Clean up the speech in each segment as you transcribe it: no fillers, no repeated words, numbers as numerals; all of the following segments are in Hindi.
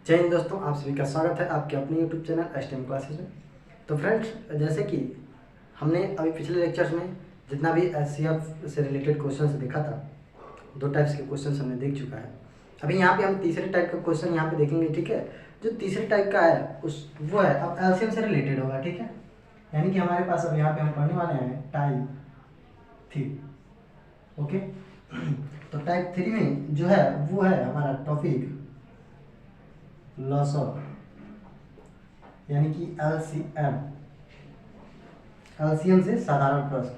जय हिंद दोस्तों, आप सभी का स्वागत है आपके अपने यूट्यूब चैनल एसटीएम क्लासेस में। तो फ्रेंड्स, जैसे कि हमने अभी पिछले लेक्चर्स में जितना भी एचसीएफ से रिलेटेड क्वेश्चंस देखा था, दो टाइप्स के क्वेश्चंस हमने देख चुका है। अभी यहाँ पे हम तीसरे टाइप का क्वेश्चन यहाँ पे देखेंगे। ठीक है, जो तीसरे टाइप का है वो है अब एलसीएम से रिलेटेड होगा। ठीक है, यानी कि हमारे पास अब यहाँ पे हम पढ़ने वाले हैं टाइप 3। ओके, तो टाइप 3 में जो है वो है हमारा टॉपिक लॉसर, यानी कि एलसीएम से साधारण प्रश्न।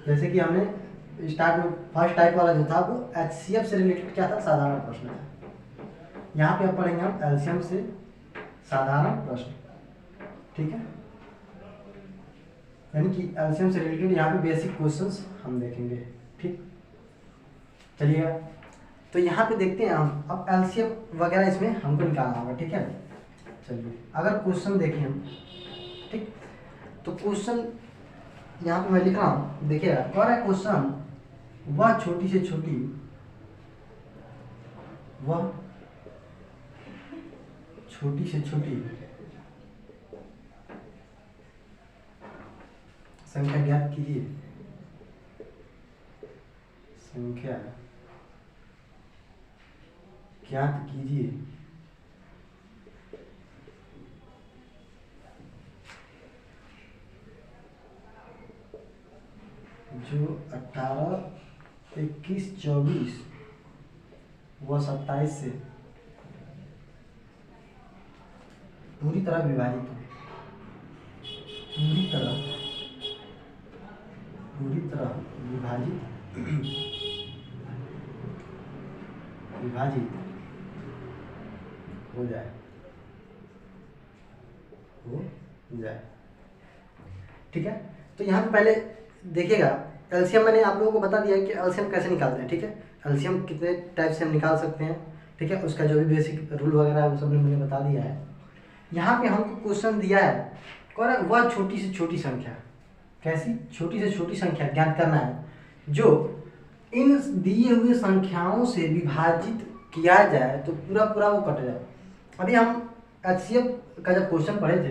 जैसे कि हमने स्टार्ट में फर्स्ट टाइप वाला जो था वो एचसीएफ से रिलेटेड क्या था, साधारण प्रश्न था। यहाँ पे अब पढ़ेंगे हम एलसीएम से साधारण प्रश्न। ठीक है, यानी कि एलसीएम से रिलेटेड यहाँ पे बेसिक क्वेश्चंस हम देखेंगे। ठीक, चलिए तो यहाँ पे देखते हैं हम अब एलसीएम वगैरह इसमें हमको निकालना होगा। ठीक है, चलिए अगर क्वेश्चन देखें हम, ठीक, तो क्वेश्चन यहाँ पे मैं लिख रहा हूँ, देखिएगा और है क्वेश्चन वह छोटी से छोटी संख्या ज्ञात कीजिए। संख्या ज्ञात कीजिए जो 18, 21, 24 व 27 से पूरी तरह विभाजित हो। पूरी तरह विभाजित हो जाए। ठीक है, तो यहाँ पे पहले देखिएगा एलसीएम मैंने आप लोगों को बता दिया है कि एलसीएम कैसे निकालते हैं। ठीक है, एलसीएम कितने टाइप से हम निकाल सकते हैं। ठीक है, उसका जो भी बेसिक रूल वगैरह है वो सब मैंने बता दिया है। यहाँ पे हमको क्वेश्चन दिया है और वह छोटी से छोटी संख्या, कैसी छोटी से छोटी संख्या ज्ञात करना है जो इन दिए हुए संख्याओं से विभाजित किया जाए तो पूरा पूरा वो कट जाए। अभी हम एचसीएफ का जब क्वेश्चन पढ़े थे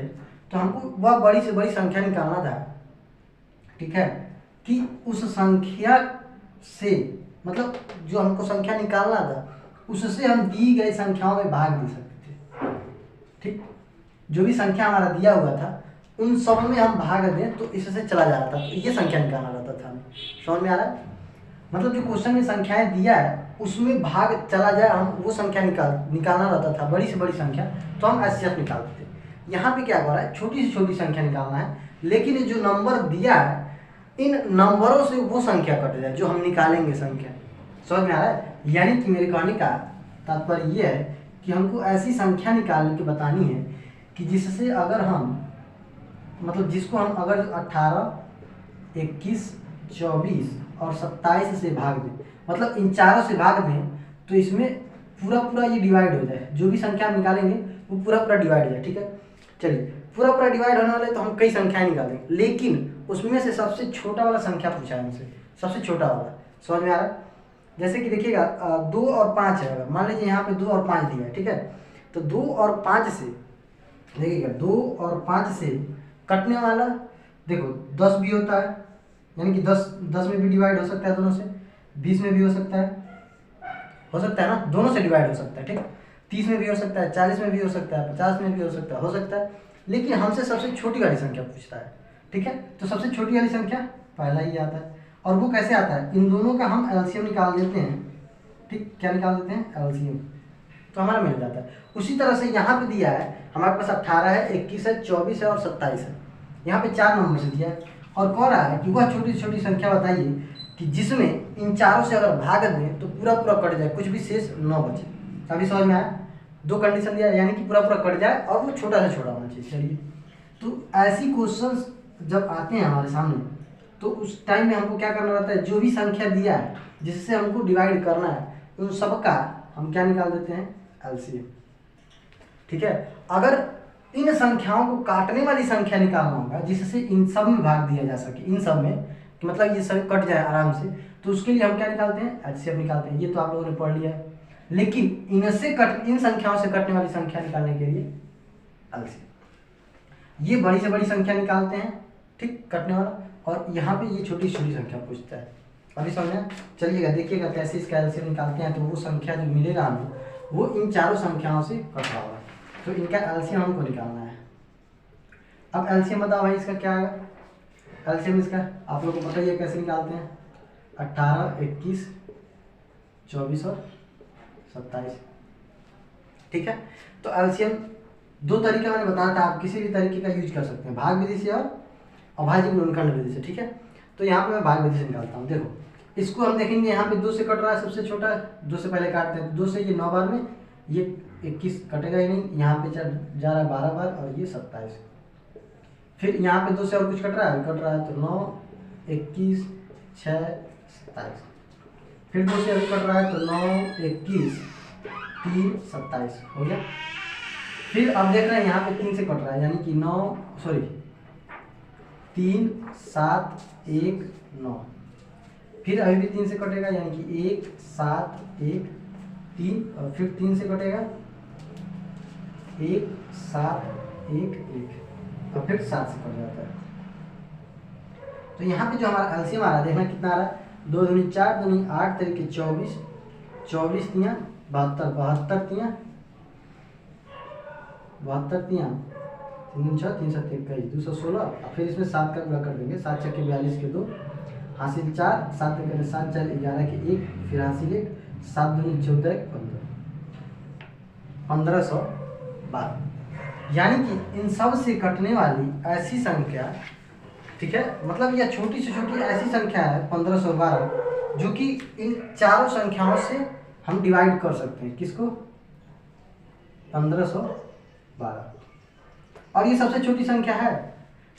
तो हमको वह बड़ी से बड़ी संख्या निकालना था। ठीक है, कि उस संख्या से मतलब जो हमको संख्या निकालना था उससे हम दी गई संख्याओं में भाग दे सकते थे। ठीक, जो भी संख्या हमारा दिया हुआ था उन सब में हम भाग दें तो इससे चला जा रहा था, तो ये संख्या निकालना रहता था हमें। समझ में आ रहा है? मतलब जो क्वेश्चन में संख्याएं दिया है उसमें भाग चला जाए, हम वो संख्या निकालना रहता था, बड़ी से बड़ी संख्या, तो हम एचसीएफ निकालते थे। यहाँ पे क्या हो रहा है, छोटी से छोटी संख्या निकालना है, लेकिन जो नंबर दिया है इन नंबरों से वो संख्या कट जाए जो हम निकालेंगे संख्या। समझ में आ रहा है? यानी कि मेरे कहने का तात्पर्य ये है कि हमको ऐसी संख्या निकाल के बतानी है कि जिससे अगर हम मतलब जिसको हम अगर 18, 21, 24 और 27 से भाग दें, मतलब इन चारों से भाग दें तो इसमें पूरा पूरा ये डिवाइड हो जाए। जो भी संख्या हम निकालेंगे वो पूरा पूरा डिवाइड हो जाए। ठीक है, चलिए पूरा पूरा डिवाइड होने वाले तो हम कई संख्याएं निकालेंगे, लेकिन उसमें से सबसे छोटा वाला संख्या पूछा है हमसे, सबसे छोटा वाला। समझ में आ रहा है? जैसे कि देखिएगा 2 और 5 है, अगर मान लीजिए यहाँ पे 2 और 5 दिया है। ठीक है, तो 2 और 5 से देखिएगा 2 और 5 से कटने वाला देखो 10 भी होता है, यानी कि 10 में भी डिवाइड हो सकता है दोनों से, 20 में भी हो सकता है ना, दोनों से डिवाइड हो सकता है। ठीक, 30 में भी हो सकता है, 40 में भी हो सकता है, 50 में भी हो सकता है, लेकिन हमसे सबसे छोटी वाली संख्या पूछता है। ठीक है, तो सबसे छोटी वाली संख्या पहला ही आता है। और वो कैसे आता है, इन दोनों का हम एलसीएम निकाल देते हैं। ठीक, क्या निकाल देते हैं, एलसीएम, तो हमारा मिल जाता है। उसी तरह से यहाँ पे दिया है हमारे पास 18 है, 21 है, 24 है और 27 है। यहाँ पे 4 नंबर से दिया है और कह रहा है कि वह छोटी से छोटी संख्या बताइए कि जिसमें इन चारों से अगर भाग दें तो पूरा पूरा कट जाए, कुछ भी शेष न बचे। अभी समझ में आया? दो कंडीशन दिया, यानी कि पूरा पूरा कट जाए और वो छोटा से छोटा होना चाहिए। चलिए, तो ऐसी क्वेश्चंस जब आते हैं हमारे सामने तो उस टाइम में हमको क्या करना रहता है, जो भी संख्या दिया है जिससे हमको डिवाइड करना है उन सबका हम क्या निकाल देते हैं, एलसीएम। ठीक है, अगर इन संख्याओं को काटने वाली संख्या निकालना होगा जिससे इन सब में भाग दिया जा सके, इन सब में मतलब ये सब कट जाए आराम से, तो उसके लिए हम क्या निकालते हैं, एचसीएफ निकालते हैं। ये तो आप लोगों ने पढ़ लिया है। लेकिन इन संख्याओं से कटने वाली संख्या निकालने के लिए एलसीएम, ये बड़ी से बड़ी संख्या निकालते हैं, ठीक, कटने वाला, और यहाँ पे ये छोटी छोटी संख्या पूछता है। अभी समझना, चलिएगा देखिएगा कैसे इसका एलसीएम निकालते हैं। तो वो संख्या जो मिलेगा हमें वो इन चारों संख्याओं से कट रहा होगा, तो इनका एलसीएम हमको निकालना है। अब एलसीएम बताओ भाई इसका क्या है। एलसीएम इसका आप लोग को पता ही है कैसे निकालते हैं, 18, 21, 24 और 27, ठीक है। तो एलसीएम दो तरीका मैंने बताया था, आप किसी भी तरीके का यूज कर सकते हैं, भाग विधि से और अभाज्य गुणनखंड विधि से, ठीक है। तो यहाँ पे मैं भाग विधि से निकालता हूँ। देखो इसको हम देखेंगे, यहाँ पे 2 से कट रहा है, सबसे छोटा 2 से पहले काटते हैं। 2 से ये 9 बार में, ये 21 कटेगा ही नहीं, यहाँ पे जा रहा है 12 बार और ये 27। फिर यहाँ पे 2 से और कुछ कट रहा है, तो 9, 21, 6, 27। फिर 2 से अभी कट रहा है तो 9, 21, 3, 27 हो गया। फिर अब देख रहे हैं यहाँ पे 3 से कट रहा है, यानी कि 3, 7, 1, 9। फिर अभी भी 3 से कटेगा, यानी कि 1, 7, 1, 3, और फिर 3 से कटेगा 1, 7, 1, 1, और फिर 7 से कट जाता है। तो यहाँ पे जो हमारा एलसीएम आ रहा है, देखना कितना आ रहा है, 2 दूनी 4, 2 दूनी 8, तरीके 24, 24 तियाँ 72, 72 तियाँ 72 तियाँ 3 6, 3 7 21, 216, और फिर इसमें 7 का गुणा कर देंगे, 7 छक्के 42 के 2, हासिल 4, 7 के 7, 4, 11 के 1, फिर हासिल 1, 7 दूनी 14, 15, 1512। यानी कि इन सब से कटने वाली ऐसी संख्या, ठीक है, मतलब यह छोटी से छोटी ऐसी संख्या है 1512, जो कि इन चारों संख्याओं से हम डिवाइड कर सकते हैं। किसको, 1512, और ये सबसे छोटी संख्या है,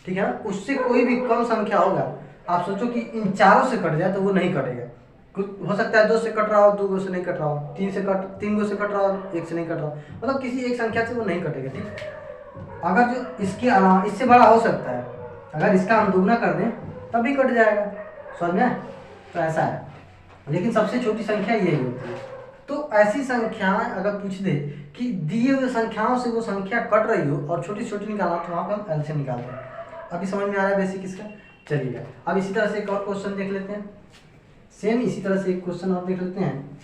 ठीक है। उससे कोई भी कम संख्या होगा, आप सोचो कि इन चारों से कट जाए तो वो नहीं कटेगा। कुछ हो सकता है 2 से कट रहा हो, 2 से नहीं कट रहा हो, 3 गो से कट रहा हो, 1 से नहीं कट रहा हो, मतलब किसी एक संख्या से वो नहीं कटेगा, ठीक। अगर जो इसके अलावा इससे बड़ा हो सकता है, अगर इसका हम दुगना कर दें तभी कट जाएगा, समझ में। तो ऐसा है, लेकिन सबसे छोटी संख्या यही होती है। तो ऐसी संख्याएं अगर पूछ दे कि दिए हुए संख्याओं से वो संख्या कट रही हो और छोटी छोटी निकालना, तो वहाँ पर हम एलसीएम निकालते हैं। अभी समझ में आ रहा है बेसिक इसका। चलिएगा अब इसी तरह से एक और क्वेश्चन देख लेते हैं, सेम इसी तरह से एक क्वेश्चन और देख लेते हैं,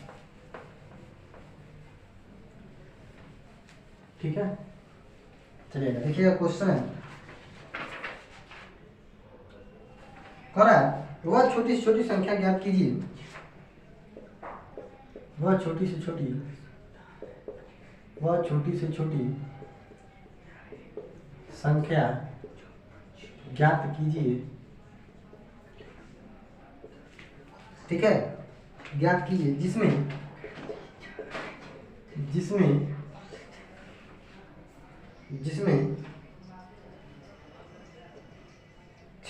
ठीक है। चलिएगा देखिएगा क्वेश्चन है, कह रहा है वह छोटी से छोटी संख्या ज्ञात कीजिए, वह छोटी से छोटी संख्या ज्ञात कीजिए, ठीक है, ज्ञात कीजिए जिसमें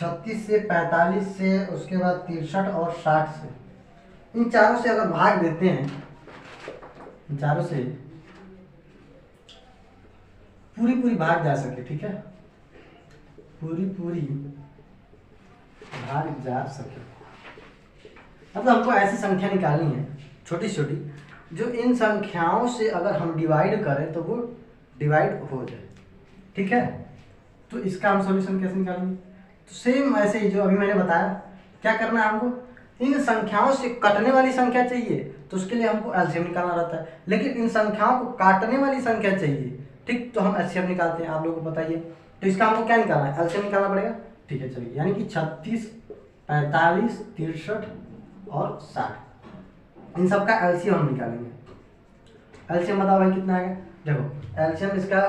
36 से 45 से उसके बाद 63 और 60 से, इन चारों से अगर भाग देते हैं, इन चारों से पूरी भाग जा सके, ठीक है, पूरी भाग जा सके, मतलब हमको ऐसी संख्या निकालनी है छोटी छोटी, जो इन संख्याओं से अगर हम डिवाइड करें तो वो डिवाइड हो जाए, ठीक है। तो इसका हम सॉल्यूशन कैसे निकालेंगे, तो सेम ऐसे ही जो अभी मैंने बताया, क्या करना है हमको, इन संख्याओं से कटने वाली संख्या चाहिए तो उसके लिए हमको एलसीएम निकालना रहता है, लेकिन इन संख्याओं को काटने वाली संख्या चाहिए, ठीक, तो हम एचसीएफ निकालते हैं, आप लोगों को बताइए। तो इसका हमको क्या निकालना है, एलसीएम निकालना पड़ेगा, ठीक है। चलिए, यानी कि 36, 45, 63 और 60, इन सब का एलसीएम हम निकालेंगे। एलसीएम बताओ भाई कितना आएगा, देखो एलसीएम इसका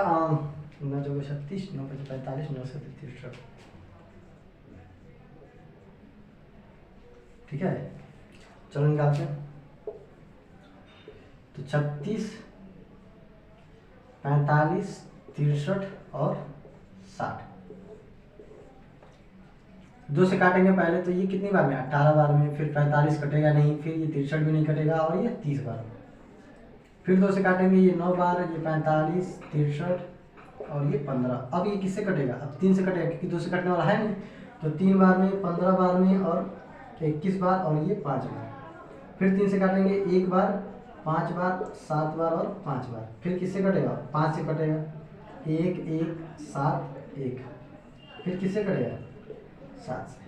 9 जो 36, 9 5 45, 9 7 63, ठीक है। चलो निकालते हैं, तो 36, 45, 63 और 60, 2 से काटेंगे पहले, तो ये कितनी बार में, 18 बार में, फिर 45 कटेगा नहीं, फिर ये 63 भी नहीं कटेगा, और ये 30 बार में, फिर 2 से काटेंगे, ये 9 बार, ये 45, 63 और ये 15। अब ये किससे कटेगा, अब 3 से कटेगा, क्योंकि 2 से कटने वाला है नहीं, तो 3 बार में, 15 बार में और 21 बार और ये 5 बार। फिर 3 से काटेंगे 1 बार, 5 बार, 7 बार और 5 बार। फिर किससे कटेगा? 5 से कटेगा, 1 1 7 1। फिर किससे कटेगा? 7 से।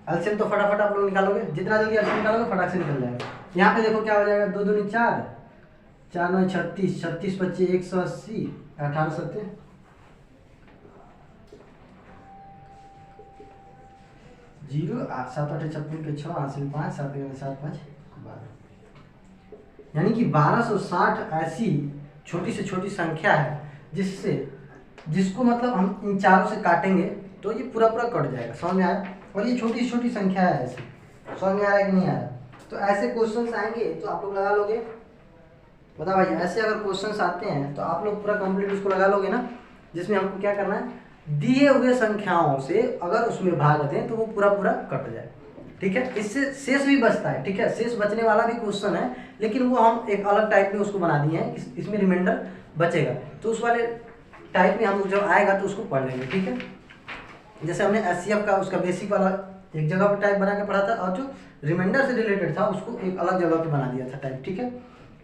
एलसीएम तो फटाफट आप लोग निकालोगे, जितना जल्दी एलसीएम निकालोगे फटाक से निकल जाएगा। यहाँ पे देखो क्या हो जाएगा, 2 दूनी 4, 4 9 36, 36 25 180, 18 7 0 8 7 8 56 के 6 8 से 5 7 7 5 12। यानी कि 1260 ऐसी छोटी से छोटी संख्या है जिसको मतलब हम इन चारों से काटेंगे तो ये पूरा पूरा कट जाएगा। समझ में आया? और ये छोटी छोटी संख्या है ऐसी। समझ में आ रहा है कि नहीं आ रहा? तो ऐसे क्वेश्चंस आएंगे तो आप लोग लगा लोगे। बता भाई, ऐसे अगर क्वेश्चंस आते हैं तो आप लोग पूरा कंप्लीट उसको लगा लोगे ना, जिसमें हमको क्या करना है, दिए हुए संख्याओं से अगर उसमें भाग दें तो वो पूरा पूरा कट जाए। ठीक है, इससे शेष भी बचता है। ठीक है, शेष बचने वाला भी क्वेश्चन है, लेकिन वो हम एक अलग टाइप में उसको बना दिए हैं, इसमें रिमाइंडर बचेगा। तो उस वाले टाइप में हम जब आएगा तो उसको पढ़ लेंगे। ठीक है, जैसे हमने एचसीएफ का उसका बेसिक वाला एक जगह पर टाइप बना के पढ़ा था, और जो रिमाइंडर से रिलेटेड था उसको एक अलग जगह पे बना दिया था टाइप। ठीक है,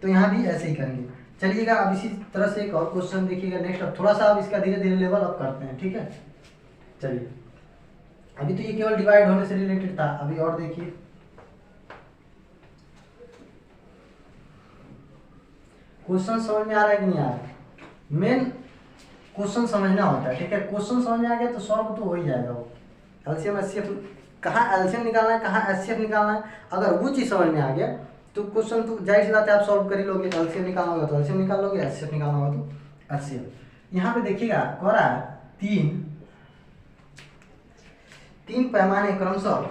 तो यहाँ भी ऐसे ही करेंगे। चलिएगा, अब इसी तरह से एक और क्वेश्चन देखिएगा नेक्स्ट। अब थोड़ा सा अब इसका धीरे धीरे लेवल अप करते हैं। ठीक है, चलिए, अभी तो ये केवल डिवाइड होने से रिलेटेड था, अभी और देखिए। क्वेश्चन समझ में आ रहा है कि नहीं आ रहा? मेन क्वेश्चन समझना होता है। ठीक है, क्वेश्चन समझ में आ गया तो सॉल्व तो हो ही जाएगा। वो एलसीएम एचसीएफ, कहाँ एलसीएम निकालना है, कहाँ एचसीएफ निकालना है, अगर वो चीज़ समझ में आ गया तो क्वेश्चन तो जाहिर सी बात है आप सॉल्व कर ही लोगे। एलसीएम निकालना होगा तो एलसीएम निकाल लोगे, एचसीएफ निकालना होगा तो एचसीएफ। यहाँ पे देखिएगा कह रहा है तीन पैमाने क्रमशः,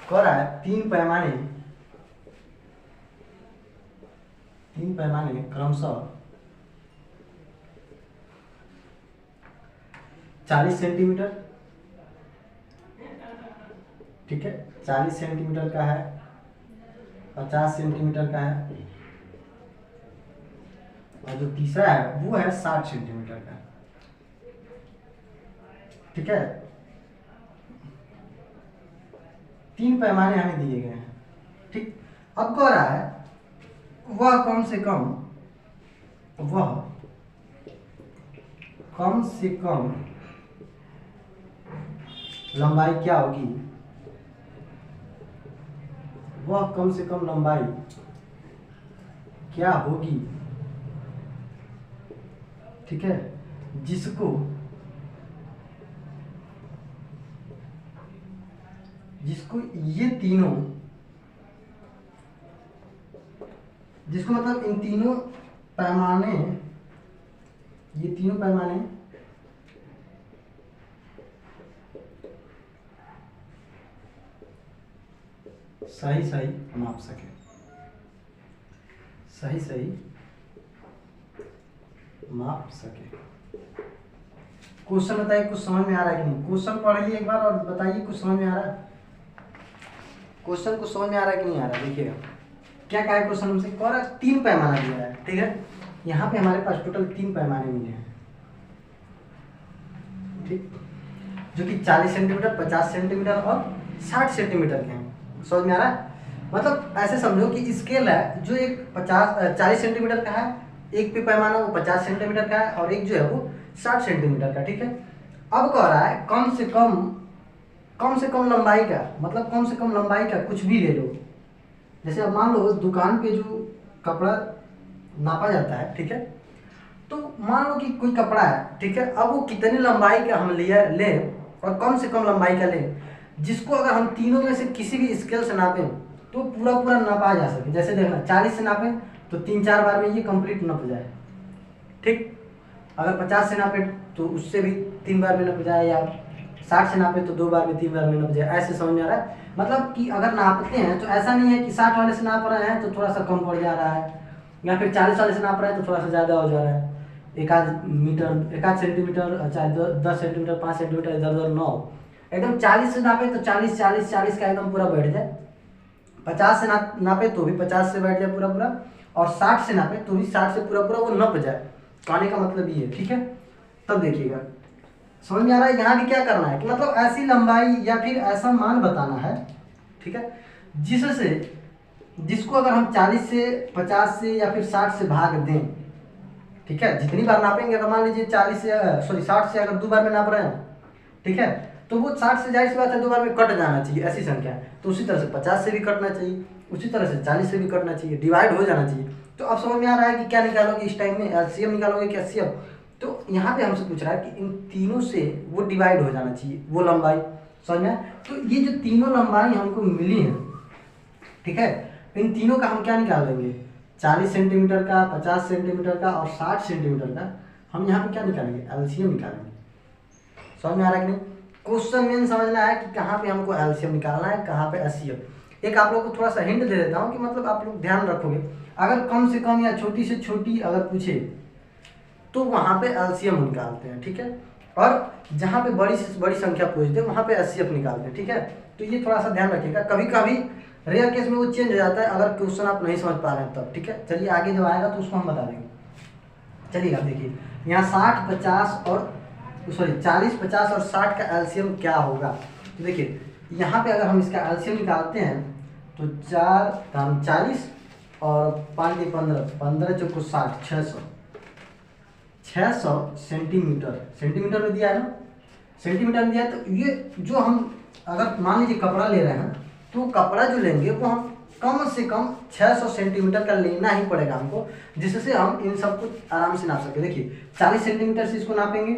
कह रहा है तीन पैमाने क्रमशः 40 सेंटीमीटर। ठीक है, 40 सेंटीमीटर का है, 50 सेंटीमीटर का है, और जो तीसरा है वो है 60 सेंटीमीटर का। ठीक है, तीन पैमाने हमें दिए गए हैं। ठीक, अब कह रहा है वह कम से कम लंबाई क्या होगी, वह कम से कम लंबाई क्या होगी। ठीक है, जिसको ये तीनों, जिसको मतलब इन तीनों पैमाने, ये तीनों पैमाने सही माप सके, सही माप सके। क्वेश्चन बताइए कुछ समझ में आ रहा है कि नहीं? क्वेश्चन पढ़ लिए एक बार और बताइए कुछ समझ में आ रहा है? क्वेश्चन को समझ में आ रहा है कि नहीं आ रहा है? देखिएगा क्या कहा है क्वेश्चन हमसे, कह रहा है तीन पैमाना दिया है। ठीक है, यहाँ पे हमारे पास टोटल तीन पैमाने मिले हैं। ठीक, जो कि 40 सेंटीमीटर, 50 सेंटीमीटर और 60 सेंटीमीटर के हैं। समझ में आ रहा है? मतलब ऐसे समझो कि स्केल है, जो एक 40 सेंटीमीटर का है, एक पे पैमाना वो 50 सेंटीमीटर का है, और एक जो है वो 60 सेंटीमीटर का। ठीक है, अब कह रहा है कम से कम लंबाई का, मतलब कम से कम लंबाई का कुछ भी ले लो। जैसे अब मान लो दुकान पे जो कपड़ा नापा जाता है, ठीक है, तो मान लो कि कोई कपड़ा है, ठीक है, अब वो कितनी लंबाई का हम ले और कम से कम लंबाई का ले, जिसको अगर हम तीनों में से किसी भी स्केल से नापें तो पूरा पूरा नापा जा सके। जैसे देखना, 40 से नापें तो 3-4 बार में ये कंप्लीट नप जाए। ठीक, अगर 50 से नापे तो उससे भी 3 बार में नप जाए, या 60 से नापे तो 2 बार में 3 बार में नप जाए। ऐसे समझ में आ रहा है? मतलब कि अगर नापते हैं तो ऐसा नहीं है कि 60 वाले से नाप रहे हैं तो थोड़ा सा कम पड़ जा रहा है, या फिर 40 वाले से नाप रहे हैं तो थोड़ा सा ज़्यादा हो जा रहा है। एक आध सेंटीमीटर, चाहे 10 सेंटीमीटर, 5 सेंटीमीटर, इधर उधर 9, एकदम 40 से नापे तो 40 का एकदम पूरा बैठ जाए। 50 से नापे तो भी 50 से बैठ जाए पूरा, और 60 से नापे तो भी 60 से पूरा वो नप जाए। कहने का मतलब ये है। ठीक है, तब देखिएगा समझ में आ रहा है? यहाँ भी क्या करना है कि मतलब ऐसी लंबाई या फिर ऐसा मान बताना है, ठीक है, जिससे जिसको अगर हम 40 से 50 से या फिर 60 से भाग दें, ठीक है, जितनी बार नापेंगे, अगर मान लीजिए 60 से अगर 2 बार में नाप रहे हैं, ठीक है, तो वो 60 से जाहिर सी बात है 2 बार में कट जाना चाहिए, ऐसी संख्या है। तो उसी तरह से 50 से भी कटना चाहिए, उसी तरह से 40 से भी कटना चाहिए, डिवाइड हो जाना चाहिए। तो अब समझ में आ रहा है कि क्या निकालोगे इस टाइम में, एलसीएम निकालोगे कि एचसीएफ। तो यहाँ पे हमसे पूछ रहा है कि इन तीनों से वो डिवाइड हो जाना चाहिए, वो लंबाई, समझ में आया? तो ये जो तीनों लंबाई हमको मिली है, ठीक है, इन तीनों का हम क्या निकाल देंगे, 40 सेंटीमीटर का, 50 सेंटीमीटर का और 60 सेंटीमीटर का हम यहाँ पे क्या निकालेंगे, एलसीएम निकालेंगे। समझ में आ रहा है कि नहीं? क्वेश्चन मेन समझना है कि कहाँ पे हमको एलसीएम निकालना है, कहाँ पे एचसीएफ। एक आप लोग को थोड़ा सा हिंट दे देता हूँ कि मतलब आप लोग ध्यान रखोगे, अगर कम से कम या छोटी से छोटी अगर पूछे तो वहाँ पे एलसीएम निकालते हैं, ठीक है, और जहाँ पे बड़ी से बड़ी संख्या पूछते हैं वहाँ पे एचसीएफ निकालते हैं, ठीक है। तो ये थोड़ा सा ध्यान रखिएगा, कभी कभी रेयर केस में वो चेंज हो जाता है अगर क्वेश्चन आप नहीं समझ पा रहे हैं तब, ठीक है। चलिए आगे जब आएगा तो उसको हम बता देंगे। चलिए आप देखिए यहाँ 60, 50 और 40, 50 और 60 का एलसीएम क्या होगा। तो देखिए यहाँ पे अगर हम इसका एलसीएम निकालते हैं तो 40 और 5 के 15, 15 चौको 60, 600 सेंटीमीटर में दिया है ना, सेंटीमीटर में दिया है। तो ये जो हम अगर मान लीजिए कपड़ा ले रहे हैं तो कपड़ा जो लेंगे वो हम कम से कम 600 सेंटीमीटर का लेना ही पड़ेगा हमको, जिससे हम इन सबको आराम से नाप सके। देखिए 40 सेंटीमीटर से इसको नापेंगे,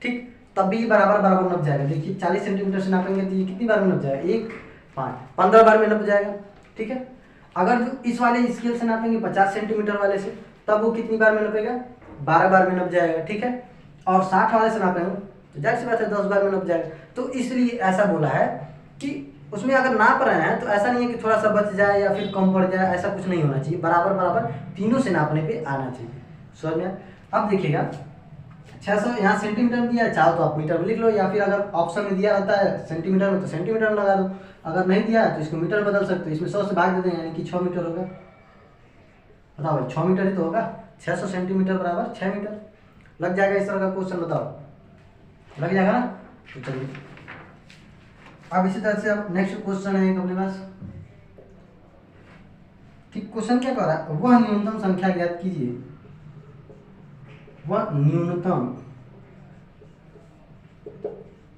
ठीक, तब भी बराबर बराबर नप जाएगा। देखिए 40 सेंटीमीटर से नापेंगे तो ये कितनी बार में नप जाएगा, 1, 5, 15 बार में नप जाएगा, ठीक है। अगर जो इस वाले स्केल से नापेंगे 50 सेंटीमीटर वाले से, तब वो कितनी बार में नपेगा, 12 बार में नप जाएगा, ठीक है। और 60 वाले से नापेंगे तो जाहिर सी बात है 10 बार में नप जाएगा। तो इसलिए ऐसा बोला है कि उसमें अगर नाप रहे हैं तो ऐसा नहीं है कि थोड़ा सा बच जाए या फिर कम पड़ जाए, ऐसा कुछ नहीं होना चाहिए, बराबर बराबर तीनों से नापने पे आना चाहिए, समझ में। अब देखिएगा 600 यहाँ सेंटीमीटर में दिया है, चाहो तो आप मीटर में लिख लो, या फिर अगर ऑप्शन में दिया रहता है सेंटीमीटर में तो सेंटीमीटर में लगा दो, अगर नहीं दिया है तो इसको मीटर बदल सकते हो, इसमें 100 से भाग दे दें यानी कि 6 मीटर होगा। बताओ भाई 6 मीटर ही तो होगा, 600 सेंटीमीटर बराबर 6 मीटर। लग जाएगा इस तरह का क्वेश्चन, बताओ लग जाएगा ना। तो चलिए अब इसी तरह से अब नेक्स्ट क्वेश्चन है एक अपने पास, ठीक। क्वेश्चन क्या कह रहा है, वह न्यूनतम संख्या ज्ञात कीजिए, वह न्यूनतम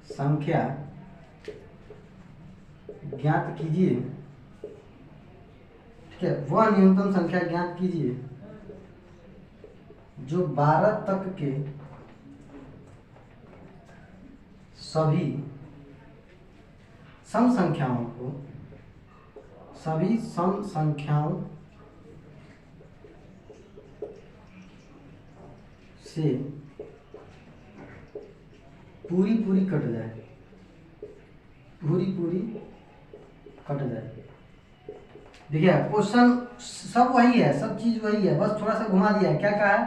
संख्या ज्ञात कीजिए, ठीक है, वह न्यूनतम संख्या ज्ञात कीजिए जो 12 तक के सभी सम संख्याओं को, सभी सम संख्याओं से पूरी पूरी कट जाए, पूरी पूरी कट जाए। देखिए क्वेश्चन सब वही है, सब चीज वही है, बस थोड़ा सा घुमा दिया है। क्या कहा है,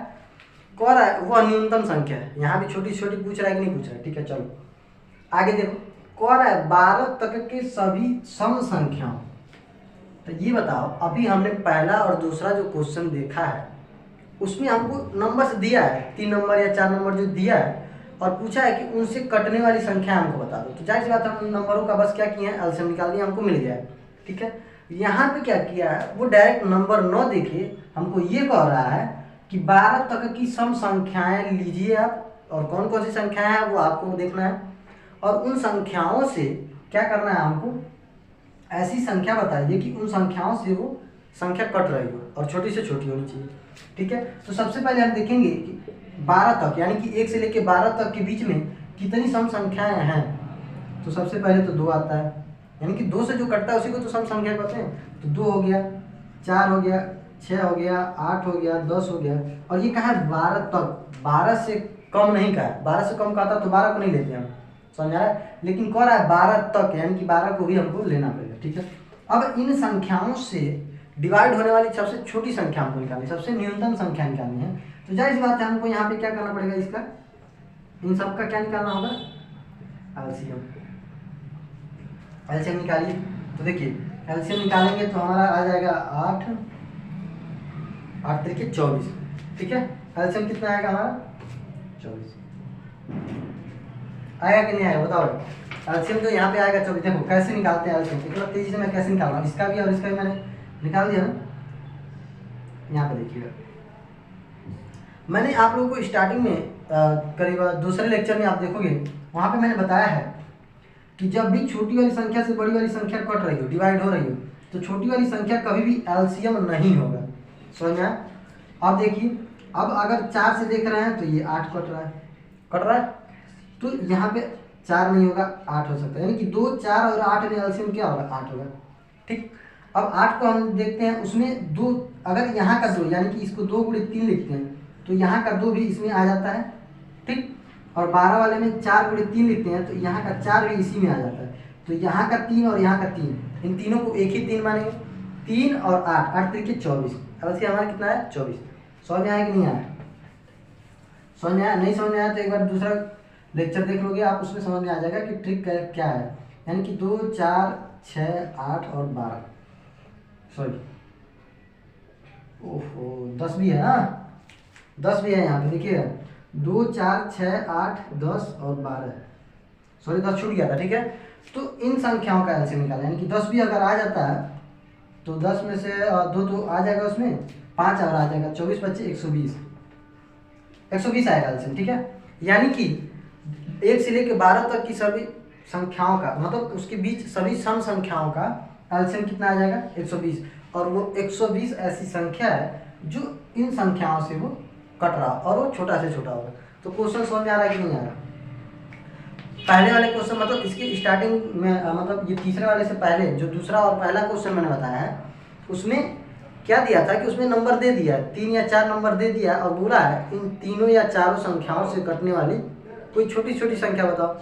कह रहा है वह न्यूनतम संख्या है, यहाँ भी छोटी छोटी पूछ रहा है कि नहीं पूछ रहा है, ठीक है। चलो आगे देखो, कह रहा है 12 तक के सभी सम संख्याओं। तो ये बताओ, अभी हमने पहला और दूसरा जो क्वेश्चन देखा है उसमें हमको नंबर दिया है, 3 नंबर या 4 नंबर जो दिया है, और पूछा है कि उनसे कटने वाली संख्या हमको बता दो। तो जाहिर सी बात है हम नंबरों का बस क्या किए हैं, एलसीएम निकाल दिया, हमको मिल गया है, ठीक है। यहाँ पे क्या किया है, वो डायरेक्ट नंबर 9 देखे हमको ये कह रहा है कि 12 तक की सम संख्याएं लीजिए आप, और कौन कौन सी संख्याएं हैं वो आपको देखना है, और उन संख्याओं से क्या करना है हमको, ऐसी संख्या बताइए कि उन संख्याओं से वो संख्या कट रही हो और छोटी से छोटी होनी चाहिए, ठीक है। तो सबसे पहले हम देखेंगे कि 12 तक यानी कि 1 से लेकर 12 तक के बीच में कितनी सम संख्याएं हैं। तो सबसे पहले तो 2 आता है, यानी कि 2 से जो कटता है उसी को तो सम संख्या कहते हैं। तो 2 हो गया, 4 हो गया, 6 हो गया, 8 हो गया, 10 हो गया, और ये कहा है 12 तक, 12 से कम नहीं कहा है। 12 से कम कहता तो 12 को नहीं लेते हम, समझा है, लेकिन कह रहा है 12 तक यानी कि 12 को भी हमको लेना पड़ेगा, ठीक है। अब इन संख्याओं से डिवाइड होने वाली सबसे छोटी संख्या हमको निकालनी, सबसे न्यूनतम संख्या निकालनी है। तो जाहिर सी बात है हमको यहाँ पे क्या करना पड़ेगा, इसका इन सब का क्या निकालना होगा, एलसीएम। एलसीएम निकालिए। तो देखिए एलसीएम निकालेंगे तो हमारा आ जाएगा 8, 8 तरीके 24, ठीक है। एलसीएम कितना आएगा हमारा 24। आएगा कि नहीं आएगा बताओ। एलसीएम जो यहाँ पे आएगा 24, देखो कैसे निकालते हैं एलसीएम, एक बार तेजी से मैं कैसे निकाल रहा हूँ, इसका भी और इसका भी मैंने निकाल दिया ना। यहाँ पे देखिएगा, मैंने आप लोगों को स्टार्टिंग में करीब दूसरे लेक्चर में आप देखोगे वहाँ पे मैंने बताया है कि जब भी छोटी वाली संख्या से बड़ी वाली संख्या कट रही हो, डिवाइड हो रही हो, तो छोटी वाली संख्या कभी भी एलसीएम नहीं होगा। समझ में आया? अब देखिए, अब अगर 4 से देख रहे हैं तो ये 8 कट रहा है, तो यहाँ पे 4 नहीं होगा, 8 हो सकता है, यानी कि 2, 4 और 8 में एलसीएम क्या होगा, 8 होगा। ठीक, अब 8 को हम देखते हैं, उसमें 2, अगर यहाँ का 2 यानी कि इसको 2 × 3 लिखते हैं तो यहाँ का 2 भी इसमें आ जाता है। ठीक, और 12 वाले में 4 × 3 लिखते हैं तो यहाँ का 4 भी इसी में आ जाता है। तो यहाँ का 3 और यहाँ का 3, इन तीनों को एक ही 3 मानेंगे। 3 और 8, 8 3 के 24, एलसीएम हमारा कितना है, 24। समझ में आया कि नहीं आया? समझ में आया? नहीं समझ में आया तो एक बार दूसरा लेक्चर देख लोगे आप, उसमें समझ में आ जाएगा कि ट्रिक क्या है। यानी कि 2, 4, 6, 8 और 12, सॉरी ओहो 10 भी है, हाँ 10 भी है यहाँ पे देखिएगा, 2, 4, 6, 8, 10 और 12, सॉरी 10 छूट गया था। ठीक है, तो इन संख्याओं का एलसीएम निकाला, यानी कि 10 भी अगर आ जाता है तो 10 में से 2 तो आ जाएगा, उसमें 5 और आ जाएगा, 24 बच्चे 120 आएगा एलसीएम। ठीक है, यानी कि 1 से लेकर 12 तक की सभी संख्याओं का, मतलब उसके बीच सभी सम संख्याओं का एलसीएम कितना आ जाएगा, 120। और वो 120 ऐसी संख्या है जो इन संख्याओं से वो कट रहा और वो छोटा से छोटा होगा। तो क्वेश्चन समझ में आ रहा है कि नहीं आ रहा? पहले वाले क्वेश्चन, मतलब इसकी स्टार्टिंग में, मतलब ये तीसरे वाले से पहले जो दूसरा और पहला क्वेश्चन मैंने बताया है, उसमें क्या दिया था कि उसमें नंबर दे दिया, 3 या 4 नंबर दे दिया और बोला है इन तीनों या चारों संख्याओं से कटने वाली कोई छोटी छोटी संख्या बताओ।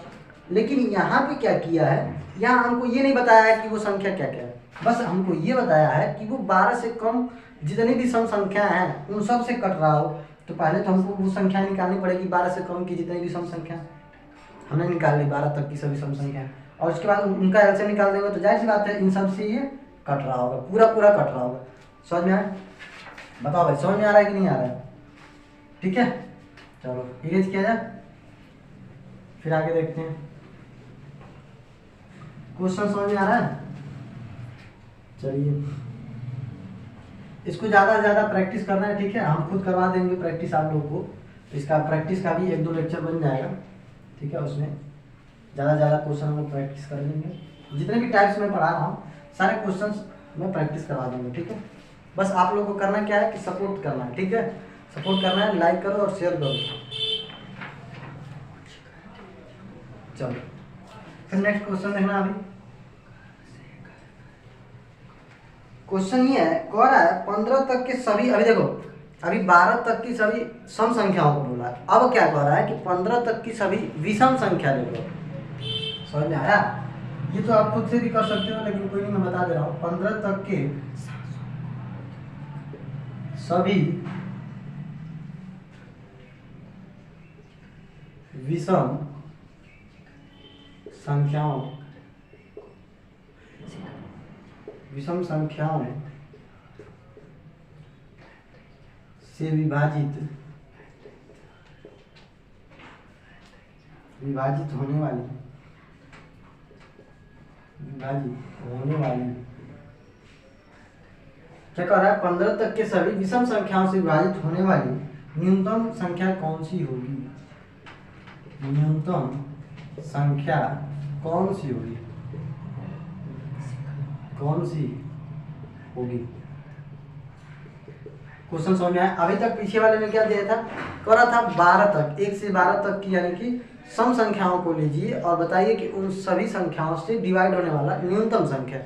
लेकिन यहाँ पे क्या किया है, यहाँ हमको ये नहीं बताया है कि वो संख्या क्या क्या है, बस हमको ये बताया है कि वो 12 से कम जितनी भी सम संख्या हैं उन सब से कट रहा हो। तो पहले तो हमको वो संख्या निकालनी पड़ेगी, 12 से कम की जितनी भी सम संख्या हमने निकाल ली, 12 तक की सभी सम संख्या, और उसके बाद उनका एलसीएम निकाल देंगे तो जाहिर सी बात है इन सब से ये कट रहा होगा, पूरा पूरा कट रहा होगा। समझ में आया? बताओ भाई, समझ में आ रहा है कि नहीं आ रहा है? ठीक है, चलो इरेज किया जाए, फिर आगे देखते हैं। क्वेश्चन समझ में आ रहा है? चलिए, इसको ज़्यादा से ज़्यादा प्रैक्टिस करना है। ठीक है, हम खुद करवा देंगे प्रैक्टिस आप लोगों को, इसका प्रैक्टिस का भी 1-2 लेक्चर बन जाएगा। ठीक है, उसमें ज़्यादा से ज़्यादा क्वेश्चन हम लोग प्रैक्टिस कर लेंगे, जितने भी टाइप्स में पढ़ा रहा हूँ सारे क्वेश्चंस में प्रैक्टिस करवा दूँगा। ठीक है, बस आप लोगों को करना क्या है कि सपोर्ट करना है। ठीक है, सपोर्ट करना है, लाइक करो और शेयर करो। चलो फिर नेक्स्ट क्वेश्चन देखना। अभी क्वेश्चन ये है, कह रहा है 15 तक के सभी, अभी देखो अभी 12 तक की सभी सम संख्याओं को बोला है, अब क्या कह रहा है कि 15 तक की सभी विषम संख्या ले लो। समझ में आया? ये तो आप खुद से भी कर सकते हो, लेकिन कोई नहीं, मैं बता दे रहा हूँ। 15 तक के सभी विषम संख्याओं से विभाजित होने वाली क्या कह रहा है, 15 तक के सभी विषम संख्याओं से विभाजित होने वाली न्यूनतम संख्या कौन सी होगी? न्यूनतम संख्या कौन सी होगी? क्वेश्चन समझ में आया? अभी तक पीछे वाले में क्या दिया था, कह रहा था 12 तक, 1 से 12 तक की यानी कि सम संख्याओं को लीजिए और बताइए कि उन सभी संख्याओं से डिवाइड होने वाला न्यूनतम संख्या।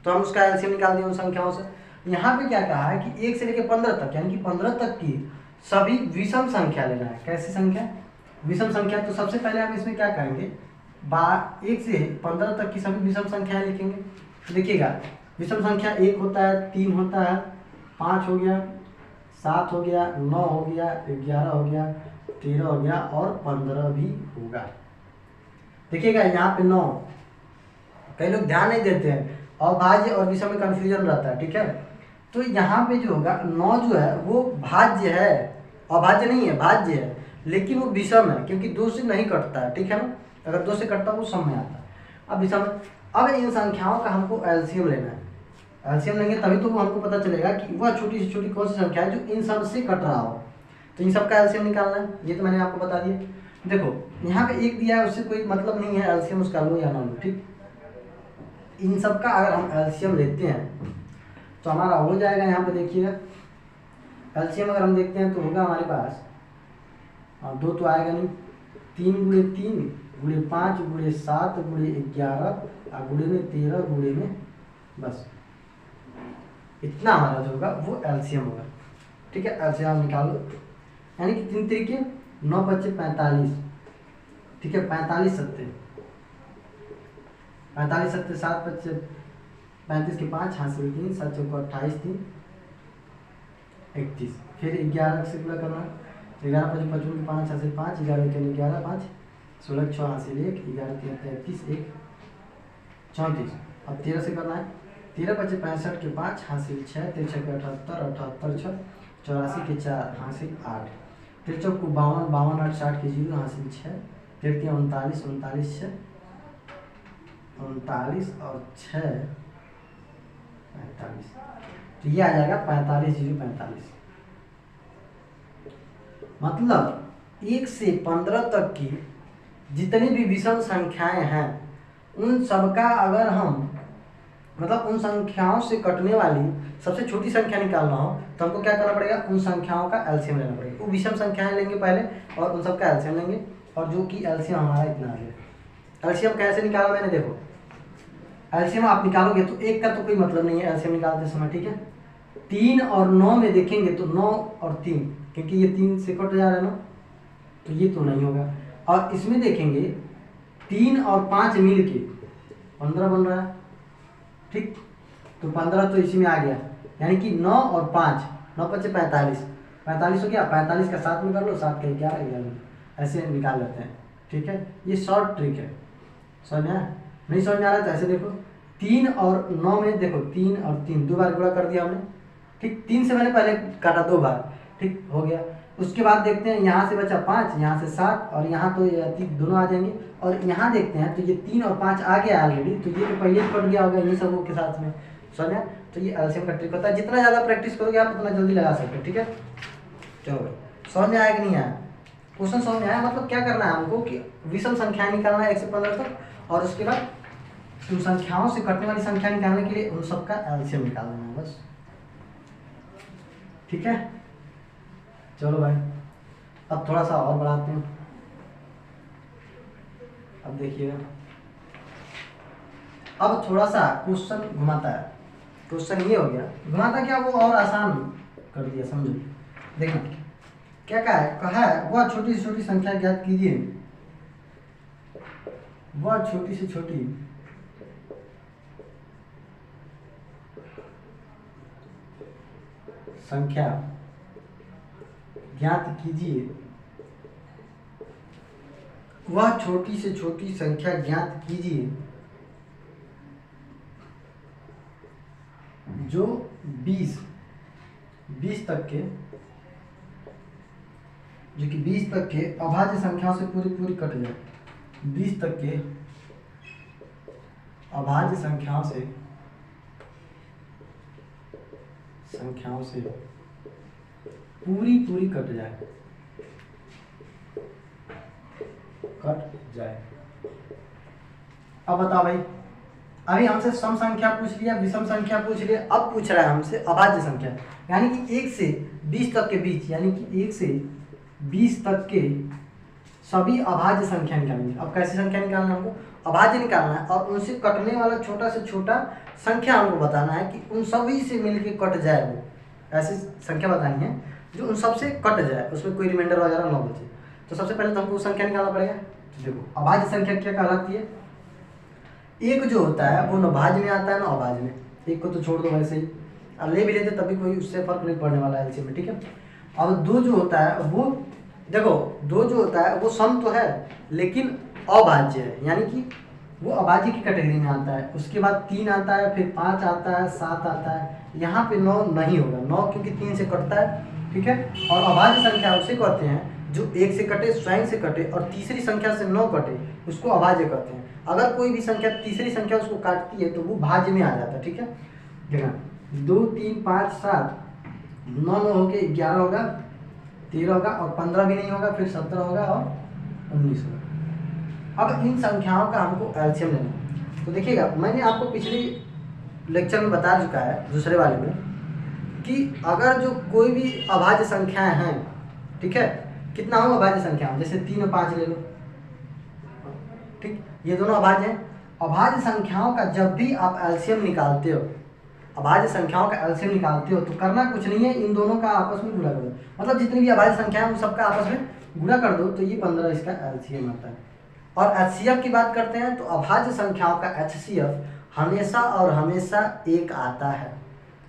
तो हम उसका एलसीएम निकाल दिए उन संख्याओं से। यहाँ पे क्या कहा है कि 1 से लेकर 15 तक, यानी कि 15 तक की सभी विषम संख्या लेना है। कैसी संख्या? विषम संख्या। तो सबसे पहले हम इसमें क्या करेंगे, 1 से 15 तक की सभी विषम संख्याएं लिखेंगे। देखिएगा, विषम संख्या 1 होता है, 3 होता है, 5 हो गया, 7 हो गया, 9 हो गया, 11 हो गया, 13 हो गया और 15 भी होगा। देखिएगा यहाँ पे 9, कई लोग ध्यान नहीं देते हैं, अभाज्य और विषम में कंफ्यूजन रहता है। ठीक है, तो यहाँ पे जो होगा 9 जो है वो भाज्य है, अभाज्य नहीं है, भाज्य है, लेकिन वो विषम है क्योंकि 2 से नहीं कटता है। ठीक है ना, अगर 2 से कटता है वो सम में आता है। अब अब इन संख्याओं का हमको एलसीएम लेना है। एलसीएम लेंगे तभी तो वो हमको पता चलेगा कि वह छोटी से छोटी कौन सी संख्या है जो इन सब से कट रहा हो। तो इन सब का एलसीएम निकालना है, ये तो मैंने आपको बता दिया। देखो यहाँ पे 1 दिया है, उससे कोई मतलब नहीं है एलसीएम उसका लो या ना लो, ठीक। इन सब का अगर हम एलसीएम लेते हैं तो हमारा हो जाएगा, यहाँ पे देखिएगा एलसीएम अगर हम देखते हैं तो होगा हमारे पास 2 तो आएगा नहीं, 3 गुणे 3 गुणे 5 गुणे 7 गुणे 11 गुणे में 13 गुणे में बस इतना हमारा जो होगा वो एलसीएम होगा, ठीक है। एलसीएम आप निकालो, यानी कि 3 तरीके 9 बच्चे 45, ठीक है। 45 सत्ते 7 बच्चे 35 के 5 हासिल 3 7 चौको 28 3 31, फिर 11 से गुणा करना, 11 5 55 के 5 हासिल 5 11 के 11 5 16 6 हासिल 1 11 3 33 1 34। अब 13 से करना है, 13 5 65 के 5 हासिल 6 13 6 के 78 78 6 84 के 4 हासिल 8 13 चौक को 52 52 8 60 के 0 हासिल 6 13 39 39 6 39 और 6 45। तो ये आ जाएगा 45 0 45। मतलब 1 से 15 तक की जितनी भी विषम संख्याएं हैं उन सबका अगर हम मतलब उन संख्याओं से कटने वाली सबसे छोटी संख्या निकालना हो तो हमको क्या करना पड़ेगा, उन संख्याओं का एलसीएम लेना पड़ेगा। वो विषम संख्याएं लेंगे पहले और उन सबका एलसीएम लेंगे, और जो कि एलसीएम हमारा इतना आ गया। एलसीएम कैसे निकाला मैंने, देखो एलसीएम आप निकालोगे तो 1 का तो कोई मतलब नहीं है एलसीएम निकालते समय, ठीक है। 3 और 9 में देखेंगे तो 9 और 3, क्योंकि ये 3 से कट जा रहा है ना, तो ये तो नहीं होगा। और इसमें देखेंगे 3 और 5 मिल के 15 बन रहा है, ठीक। तो 15 तो इसी में आ गया, यानी कि 9 और 5 9 5 45 45 हो गया। 45 का 7 में कर लो, 7 का 11 11 ऐसे निकाल लेते हैं, ठीक है। ये शॉर्ट ट्रिक है, समझ में आया? नहीं समझ में आ रहा है तो ऐसे देखो, 3 और 9 में देखो 3 और 3 2 बार गुणा कर दिया हमने, ठीक। 3 से मैंने पहले काटा 2 बार, ठीक हो गया। उसके बाद देखते हैं यहाँ से बचा 5, यहाँ से 7 और यहाँ तो दोनों आ जाएंगे। और यहाँ देखते हैं तो ये 3 और 5 आ गया ऑलरेडी, तो ये तो पहले ही कट गया होगा इन्हीं सबों के साथ में, समझ। तो ये एलसीएम का ट्रिक होता है, जितना ज़्यादा प्रैक्टिस करोगे आप उतना जल्दी लगा सकते हो, ठीक है। चलो भाई समझ में आया कि नहीं आया? क्वेश्चन समझ में आया? मतलब क्या करना है हमको कि विषम संख्याएं निकालना है 1 से 15 तक, और उसके बाद उन संख्याओं से कटने वाली संख्या निकालने के लिए उन सबका एलसीएम निकाल देना है बस, ठीक है। चलो भाई अब थोड़ा सा और बढ़ाते हैं। अब देखिएगा, अब थोड़ा सा क्वेश्चन घुमाता है। क्वेश्चन ये हो गया, घुमाता क्या वो और आसान कर दिया, समझो। देखो क्या कहा है वह छोटी से छोटी संख्या ज्ञात कीजिए, वह छोटी से छोटी संख्या ज्ञात कीजिए, वह छोटी से छोटी संख्या ज्ञात कीजिए जो 20 तक के, जो कि 20 तक के अभाज्य संख्याओं से पूरी पूरी कट जाए। 20 तक के अभाज्य संख्याओं से पूरी पूरी कट जाए, अब बताओ भाई, अभी हमसे सम संख्या पूछ लिया, विषम संख्या पूछ लिया, अब पूछ रहा है हमसे अभाज्य संख्या, यानी कि 1 से 20 तक के बीच, यानी कि 1 से 20 तक के सभी अभाज्य संख्या निकालेंगे। अब कैसी संख्या निकालना है हमको, अभाज्य निकालना है, और उनसे कटने वाला छोटा से छोटा संख्या हमको बताना है कि उन सभी से मिलके कट जाए, वो ऐसी संख्या बतानी है जो उन सबसे कट जाए, उसमें कोई रिमाइंडर वगैरह ना बचे। तो सबसे पहले तो हमको संख्या निकालना पड़ेगा। तो देखो अभाज्य संख्या क्या कहलाती है, एक जो होता है वो न भाज्य में आता है ना अभाज्य में, एक को तो छोड़ दो वैसे ही, और ले भी लेते तभी कोई उससे फर्क नहीं पड़ने वाला है एलसीएम में, ठीक है। अब 2 जो होता है वो देखो 2 जो होता है वो सम तो है लेकिन अभाज्य है, यानी कि वो अभाज्य की कैटेगरी में आता है। उसके बाद 3 आता है, फिर 5 आता है, 7 आता है, यहाँ पे 9 नहीं होगा, 9 क्योंकि 3 से कटता है, ठीक है। और अभाज्य संख्या उसे कहते हैं जो 1 से कटे, स्वयं से कटे, और तीसरी संख्या से 9 कटे, उसको अभाज्य कहते हैं। अगर कोई भी संख्या तीसरी संख्या उसको काटती है तो वो भाज्य में आ जाता है, ठीक है। देखना 2 3 5 7 9 9 होके 11 होगा, 13 होगा और 15 भी नहीं होगा, फिर 17 होगा और 19 होगा। अब इन संख्याओं का हमको एलसीएम लेना है। तो देखिएगा मैंने आपको पिछली लेक्चर में बता चुका है दूसरे वाले में कि अगर जो कोई भी अभाज्य संख्याएं हैं, ठीक है, कितना हो अभाज्य संख्या, जैसे 3 और 5 ले लो, ठीक, ये दोनों अभाज्य हैं। अभाज्य संख्याओं का जब भी आप एलसीएम निकालते हो, अभाज्य संख्याओं का एलसीएम निकालते हो तो करना कुछ नहीं है, इन दोनों का आपस में गुणा कर दो, मतलब जितनी भी अभाज्य संख्याएं उन सबका आपस में गुणा कर दो तो ये 15 इसका एलसीएम आता है। और एचसीएफ की बात करते हैं तो अभाज्य संख्याओं का एचसीएफ हमेशा और हमेशा 1 आता है।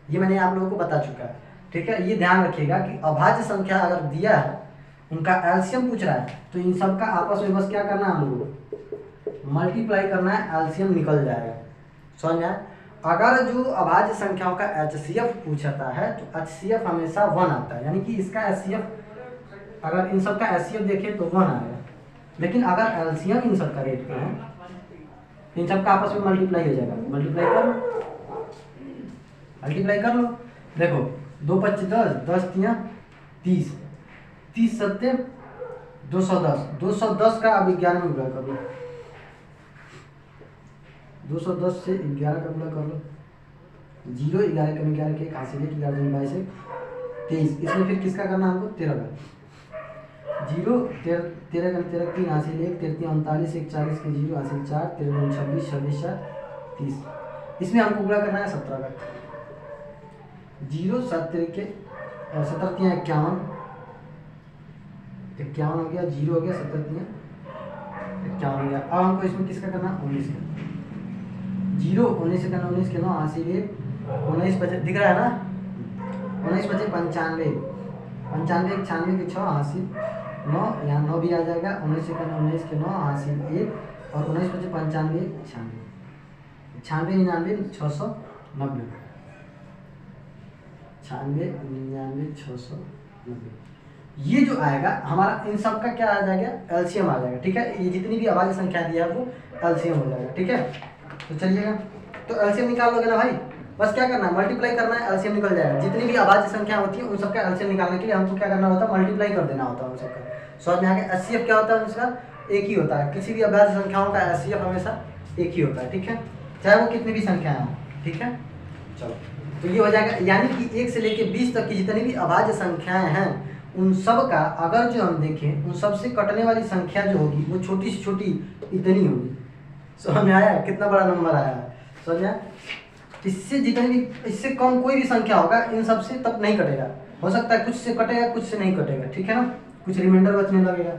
ये मैंने आप लोगों को बता चुका है, ठीक है। ये ध्यान रखिएगा कि अभाज्य संख्या अगर दिया है, उनका एलसीएम पूछ रहा है, तो इन सब का आपस में बस क्या करना है, हम लोगों को मल्टीप्लाई करना है, एलसीएम निकल जाएगा। समझ में आया? अगर जो अभाज्य संख्याओं का एचसीएफ पूछता है तो एचसीएफ हमेशा 1 आता है, यानी कि इसका एचसीएफ अगर इन सब का एचसीएफ देखें तो 1 आएगा। लेकिन अगर एलसीएम इन सब का रेट का है तो इन सब का आपस में मल्टीप्लाई हो जाएगा। मल्टीप्लाई कर लो, देखो 2 5 10, 10 3 30, 30 7 210, 210 का अब 11 में गुणा कर लो, 210 से 11 का गुणा कर लो, 0 11 कम 11 के हासिल 1 11 दूनी 22 23, इसमें फिर किसका करना हमको 13 का, 0 13 का 13 3 हासिल 1 13 39 1 40 के 0 हासिल 4 13 26 26 30, इसमें हमको गुणा करना है 17 का, 0 7 के 17 3 51 51 हो गया, 0 हो गया, 17 3 51 हो गया। अब हमको इसमें किसका करना, 19 का, 0 19 का 19 के 9 हासिल 1 19 बचे, दिख रहा है ना, 19 बचे 95 95 96 के 6 हासिल 9, यहाँ 9 भी आ जाएगा, 19 का 19 के 9 हासिल 1 और 19 बचे 95 96 99 690 96 99 690, ये जो आएगा हमारा इन सब का क्या आ जाएगा, एलसीएम आ जाएगा, ठीक है। ये जितनी भी अभाज्य संख्या दिया है वो एलसीएम हो जाएगा, ठीक है। तो चलिएगा, तो एलसीएम निकाल लोगे ना भाई, बस क्या करना है, मल्टीप्लाई करना है, एलसीएम निकल जाएगा। जितनी भी अभाज्य संख्या होती है उन सबका एलसीएम निकालने के लिए हमको क्या करना होता है, मल्टीप्लाई कर देना होता है उन सबका। समझ में आ गया? एचसीएफ क्या होता है उसका, एक ही होता है, किसी भी अभाज्य संख्याओं का एचसीएफ हमेशा एक ही होता है, ठीक है, चाहे वो कितनी भी संख्याएं हों, ठीक है। चलो, तो ये हो जाएगा, यानी कि 1 से लेकर 20 तक की जितनी भी अभाज्य संख्याएं हैं उन सब का अगर जो हम देखें उन सबसे कटने वाली संख्या जो होगी वो छोटी से छोटी इतनी होगी। समझ में आया? कितना बड़ा नंबर आया है, समझ में आया? इससे जितनी भी, इससे कम कोई भी संख्या होगा इन सब से तब नहीं कटेगा, हो सकता है कुछ से कटेगा कुछ से नहीं कटेगा, ठीक है ना, कुछ रिमाइंडर बचने लगेगा।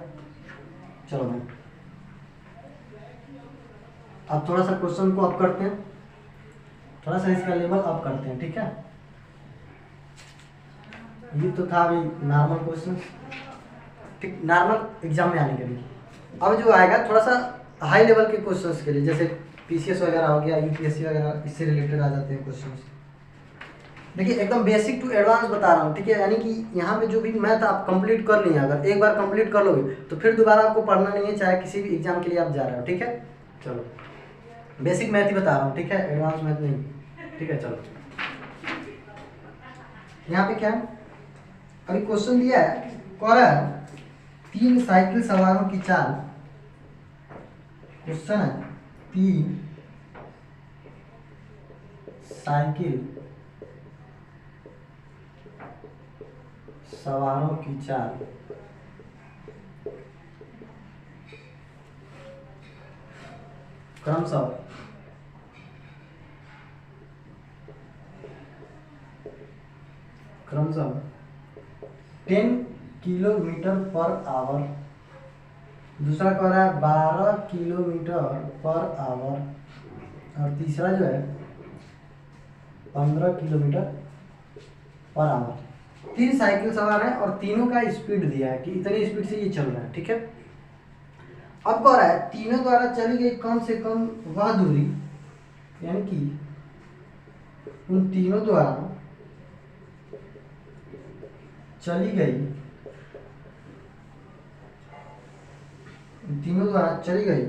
चलो भाई, अब थोड़ा सा क्वेश्चन को अप करते हैं, थोड़ा सा इसका लेवल अप करते हैं, ठीक है। ये तो था अभी नॉर्मल क्वेश्चन, ठीक, नॉर्मल एग्जाम में आने के लिए। अब जो आएगा थोड़ा सा हाई लेवल के क्वेश्चंस के लिए, जैसे पीसीएस वगैरह हो गया, यूपीएससी वगैरह, इससे रिलेटेड आ जाते हैं क्वेश्चंस। देखिए एकदम बेसिक टू एडवांस बता रहा हूँ, ठीक है, यानी कि यहाँ पे जो भी मैथ आप कंप्लीट कर लिए, अगर एक बार कंप्लीट कर लोगे तो फिर दोबारा आपको पढ़ना नहीं है, चाहे किसी भी एग्जाम के लिए आप जा रहे हो, ठीक है। चलो, बेसिक मैथ ही बता रहा हूँ, ठीक है, एडवांस मैथ नहीं, ठीक है। चलो, यहाँ पे क्या है, अभी क्वेश्चन दिया है, कह रहा है 3 साइकिल सवारों की चाल, क्वेश्चन है 3 साइकिल सवारों की चाल क्रमशः 10 किलोमीटर पर आवर, दूसरा कह रहा है 12 किलोमीटर पर आवर, और तीसरा जो है 15 किलोमीटर पर आवर। 3 साइकिल सवार हैं और तीनों का स्पीड दिया है कि इतनी स्पीड से ये चल रहा है, ठीक है। अब कह रहा है तीनों द्वारा चली गई कम से कम वह दूरी, यानी कि उन तीनों द्वारा चली गई, तीनों द्वारा चली गई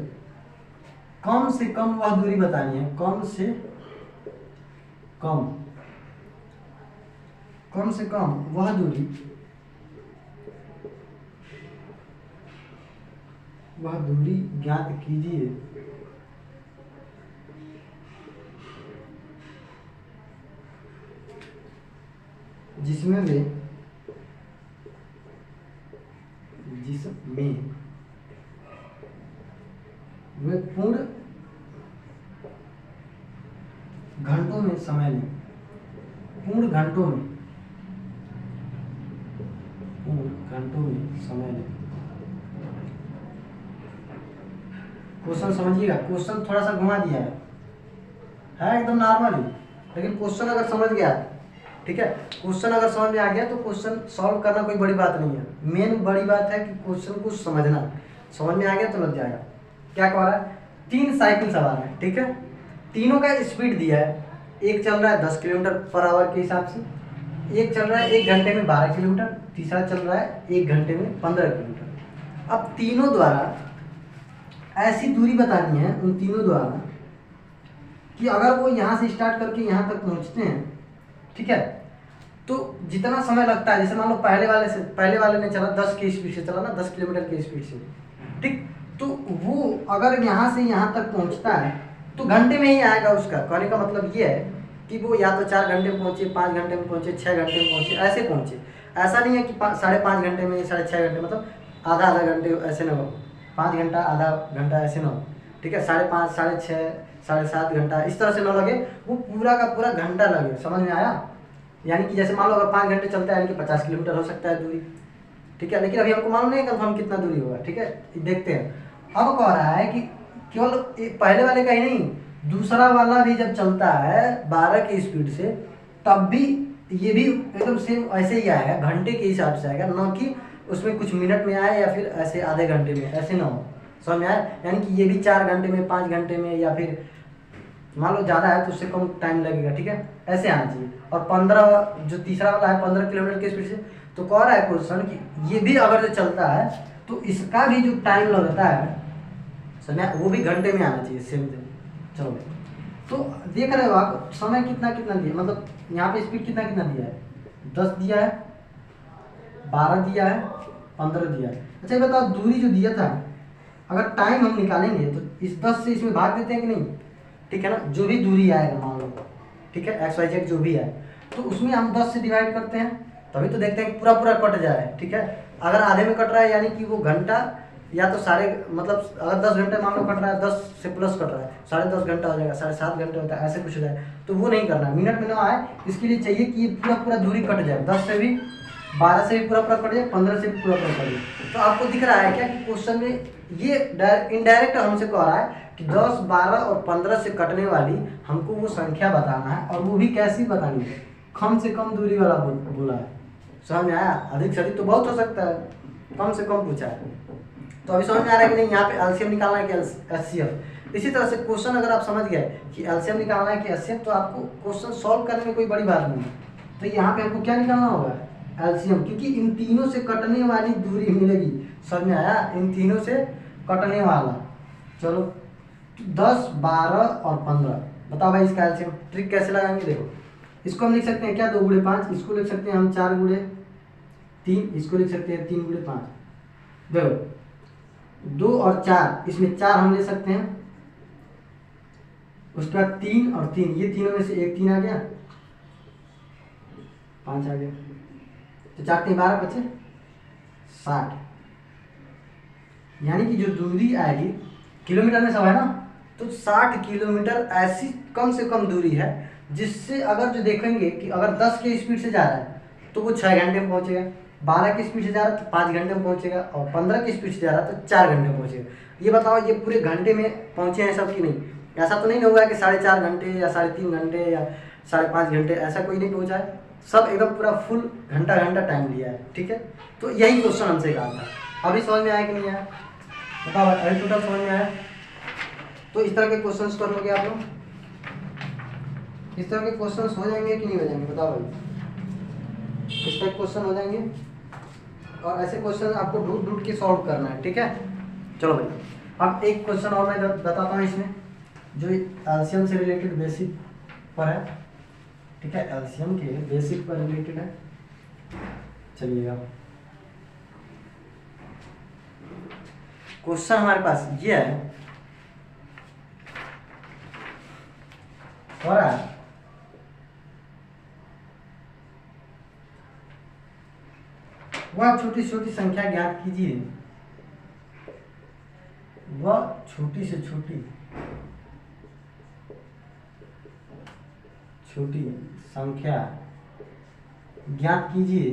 कम से कम वह दूरी बतानी है, कम से कम, कम से कम वह दूरी, वह दूरी ज्ञात कीजिए जिसमें वे पूर्ण घंटों में समय लें, पूर्ण घंटों में समय लें। क्वेश्चन समझिएगा, क्वेश्चन थोड़ा सा घुमा दिया है एकदम नॉर्मल ही, लेकिन क्वेश्चन अगर समझ गया, ठीक है, क्वेश्चन अगर समझ में आ गया तो क्वेश्चन सॉल्व करना कोई बड़ी बात नहीं है। मेन बड़ी बात है कि क्वेश्चन को समझना, समझ में आ गया तो लग जाएगा। क्या कह रहा है, 3 साइकिल सवाल है, ठीक है, तीनों का स्पीड दिया है, एक चल रहा है 10 किलोमीटर पर आवर के हिसाब से, एक चल रहा है 1 घंटे में 12 किलोमीटर, तीसरा चल रहा है 1 घंटे में 15 किलोमीटर। अब तीनों द्वारा ऐसी दूरी बतानी है, उन तीनों द्वारा, कि अगर वो यहाँ से स्टार्ट करके यहाँ तक पहुँचते हैं, ठीक है, तो जितना समय लगता है, जैसे मान लो पहले वाले ने चला 10 की स्पीड से चला ना, 10 किलोमीटर की स्पीड से, ठीक, तो वो अगर यहाँ से यहाँ तक पहुँचता है तो घंटे में ही आएगा। उसका कहने का मतलब ये है कि वो या तो 4 घंटे में पहुँचे, 5 घंटे में पहुँचे, 6 घंटे में पहुँचे, ऐसे पहुँचे। ऐसा नहीं है कि 5.5 घंटे में, 6.5 घंटे, मतलब आधा घंटे ऐसे ना हो, 5 घंटा आधा घंटा ऐसे ना हो, ठीक है, 5.5, 6.5, 7.5 घंटा इस तरह से ना लगे, वो पूरा का पूरा घंटा लगे। समझ में आया? यानी कि जैसे मान लो अगर 5 घंटे चलता है, यानी कि 50 किलोमीटर हो सकता है दूरी, ठीक है, लेकिन अभी हमको मालूम नहीं कंफर्म कितना दूरी होगा, ठीक है, देखते हैं। अब कह रहा है कि केवल पहले वाले का ही नहीं, दूसरा वाला भी जब चलता है 12 की स्पीड से, तब भी ये भी एकदम सेम ऐसे ही आएगा, घंटे के हिसाब से आएगा, ना कि उसमें कुछ मिनट में आए या फिर ऐसे आधे घंटे में, ऐसे ना हो। समझ में आया? यानी कि ये भी 4 घंटे में, 5 घंटे में, या फिर मान लो ज़्यादा है तो उससे कम टाइम लगेगा, ठीक है, ऐसे आना चाहिए। और 15 जो तीसरा वाला है 15 किलोमीटर की स्पीड से, तो कह रहा है क्वेश्चन कि ये भी अगर जो चलता है तो इसका भी जो टाइम लगता है, समझ, वो भी घंटे में आना चाहिए, सेम। चलो तो देख रहे हो आप समय कितना कितना दिया, मतलब यहाँ पे स्पीड कितना कितना दिया है, 10 दिया है, 12 दिया है, 15 दिया है। अच्छा ये बताओ, दूरी जो दिया था, अगर टाइम हम निकालेंगे तो इस 10 से इसमें भाग देते हैं कि नहीं, ठीक है ना, जो भी दूरी आएगा मान लो, ठीक है, XYZ जो भी है, तो उसमें हम 10 से डिवाइड करते हैं, तभी तो देखते हैं कि पूरा पूरा कट जाए, ठीक है। अगर आधे में कट रहा है यानी कि वो घंटा, या तो सारे, मतलब अगर 10 घंटे मान लो कट रहा है, 10 से प्लस कट रहा है, 10.5 घंटा हो जाएगा, 7.5 घंटे होता है, ऐसे कुछ हो जाए, तो वो नहीं करना, मिनट में ना आए, इसके लिए चाहिए कि ये पूरा पूरा दूरी कट जाए, 10 से भी, 12 से भी पूरा पूरा कट जाए, 15 से भी पूरा पूरा कट जाए। तो आपको दिख रहा है क्या कि क्वेश्चन में ये इनडायरेक्ट हमसे कह रहा है कि 10, 12 और 15 से कटने वाली हमको वो संख्या बताना है, और वो भी कैसी बतानी है, कम से कम दूरी वाला बोला है। समझ में आया? अधिक से अधिक तो बहुत हो सकता है, कम से कम पूछा है। तो अभी समझ में आ रहा है कि नहीं, यहाँ पे एलसीएम निकालना है कि एचसीएफ। इसी तरह से क्वेश्चन अगर आप समझ गए कि एलसीएम निकालना है कि एचसीएफ, तो आपको क्वेश्चन सॉल्व करने में कोई बड़ी बात नहीं है। तो यहाँ पे हमको क्या निकालना होगा, एलसीएम, क्योंकि इन तीनों से कटने वाली दूरी मिलेगी। समझ में आया? इन तीनों से कटने वाला। चलो 10, 12 और 15, बताओ भाई इसका एलसीएम। ट्रिक कैसे लगाएंगे देखो, इसको हम लिख सकते हैं क्या, 2 गुणे 5, इसको लिख सकते हैं हम 4 गुणे 3, इसको लिख सकते हैं 3 गुणे 5। देखो 2 और 4, इसमें 4 हम ले सकते हैं, उसके बाद 3 और 3, ये तीनों में से एक 3 आ गया, 5 आ गया, तो 4 3 12 बचे 60। यानी कि जो दूरी आएगी, किलोमीटर में सब है ना, तो 60 किलोमीटर ऐसी कम से कम दूरी है जिससे अगर जो देखेंगे कि अगर 10 की स्पीड से जा रहा है तो वो 6 घंटे में पहुंचेगा, 12 की स्पीड से जा रहा है तो 5 घंटे में पहुंचेगा, और 15 की स्पीड से जा रहा है तो 4 घंटे में पहुंचेगा। ये बताओ ये पूरे घंटे में पहुंचे हैं सब कि नहीं? ऐसा तो नहीं होगा कि 4.5 घंटे या 3.5 घंटे या 5.5 घंटे, ऐसा कोई नहीं पहुंचा है, सब एकदम पूरा फुल घंटा घंटा टाइम लिया है, ठीक है। तो यही क्वेश्चन हमसे कहा था। अभी समझ में आया कि नहीं आया बताओ, अभी टोटल समझ में आया? तो इस तरह के क्वेश्चंस कर लोगे आप लोग, इस तरह के क्वेश्चंस हो जाएंगे कि नहीं हो जाएंगे बताओ भाई? इस तरह के क्वेश्चन हो जाएंगे, और ऐसे क्वेश्चन आपको ढूंढ ढूंढ के सॉल्व करना है, ठीक है। चलो भाई अब एक क्वेश्चन और मैं बताता हूँ इसमें, जो एलसीएम से रिलेटेड बेसिक पर है, ठीक है, एलसीएम के बेसिक पर रिलेटेड है। चलिएगा, क्वेश्चन हमारे पास ये है, और वह छोटी छोटी संख्या ज्ञात कीजिए, वह छोटी से छोटी संख्या ज्ञात कीजिए,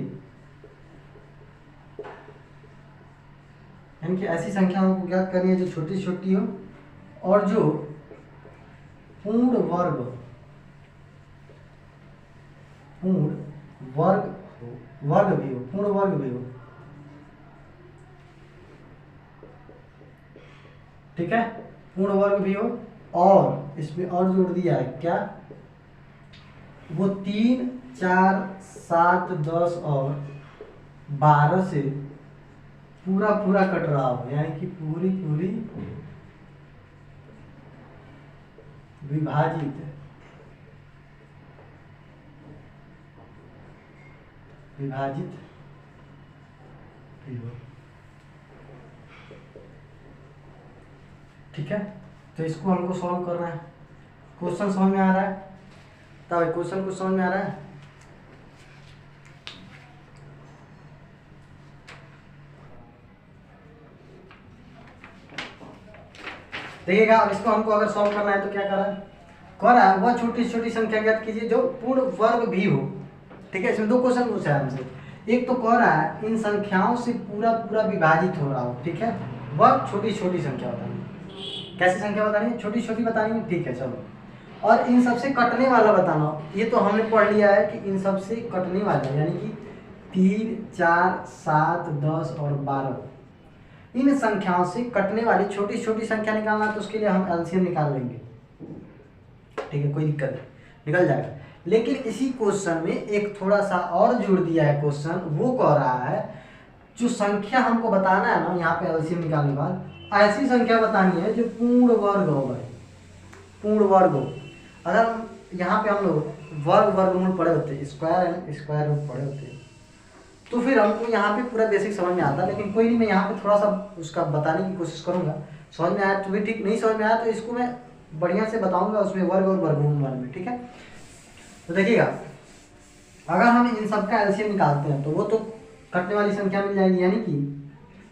यानी कि ऐसी संख्याओं को ज्ञात करनी है जो छोटी छोटी हो और जो पूर्ण वर्ग भी हो, पूर्ण वर्ग भी हो, ठीक है, पूर्ण वर्ग भी हो, और इसमें और जोड़ दिया है क्या, वो 3, 4, 7, 10 और 12 से पूरा कट रहा हो, यानी कि पूरी विभाजित भी हो, ठीक है। तो इसको हमको सॉल्व करना है। क्वेश्चन समझ में आ रहा है? तब क्वेश्चन को समझ में आ रहा है? देखिएगा, अब इसको हमको अगर सॉल्व करना है तो क्या कह रहा है, वह छोटी छोटी संख्या ज्ञात कीजिए जो पूर्ण वर्ग भी हो, ठीक है। इसमें दो क्वेश्चन पूछा है हमसे, एक तो कह रहा है इन संख्याओं से पूरा विभाजित हो रहा हो, ठीक है, वह छोटी छोटी संख्या बतानी। कैसी संख्या बतानी है? छोटी छोटी बतानी है, ठीक है, चलो। और इन सबसे कटने वाला बताना, ये तो हमने पढ़ लिया है कि इन सबसे कटने वाला, यानी कि 3, 4, 7, 10 और 12, इन संख्याओं से कटने वाली छोटी छोटी संख्या निकालना है, तो उसके लिए हम एलसीएम निकाल लेंगे, ठीक है, कोई दिक्कत नहीं, निकल जाएगा। लेकिन इसी क्वेश्चन में एक थोड़ा सा और जोड़ दिया है क्वेश्चन, वो कह रहा है जो संख्या हमको बताना है ना, यहाँ पे एलसीएम निकालने के बाद ऐसी संख्या बतानी है जो पूर्ण वर्ग हो भाई, पूर्ण वर्ग हो। अगर यहाँ पे हम लोग वर्गमूल पढ़े होते, स्क्वायर एंड स्क्वायर रूट पढ़े होते, तो फिर हमको यहाँ पे पूरा बेसिक समझ में आता, लेकिन कोई नहीं, मैं यहाँ पे थोड़ा सा उसका बताने की कोशिश करूँगा। समझ में आया तो भी ठीक, नहीं समझ में आया तो इसको मैं बढ़िया से बताऊँगा उसमें वर्ग और वर्गमूल बारे में, ठीक है। तो देखिएगा, अगर हम इन सब का एलसीएम निकालते हैं तो वो तो कटने वाली संख्या मिल जाएगी, यानी कि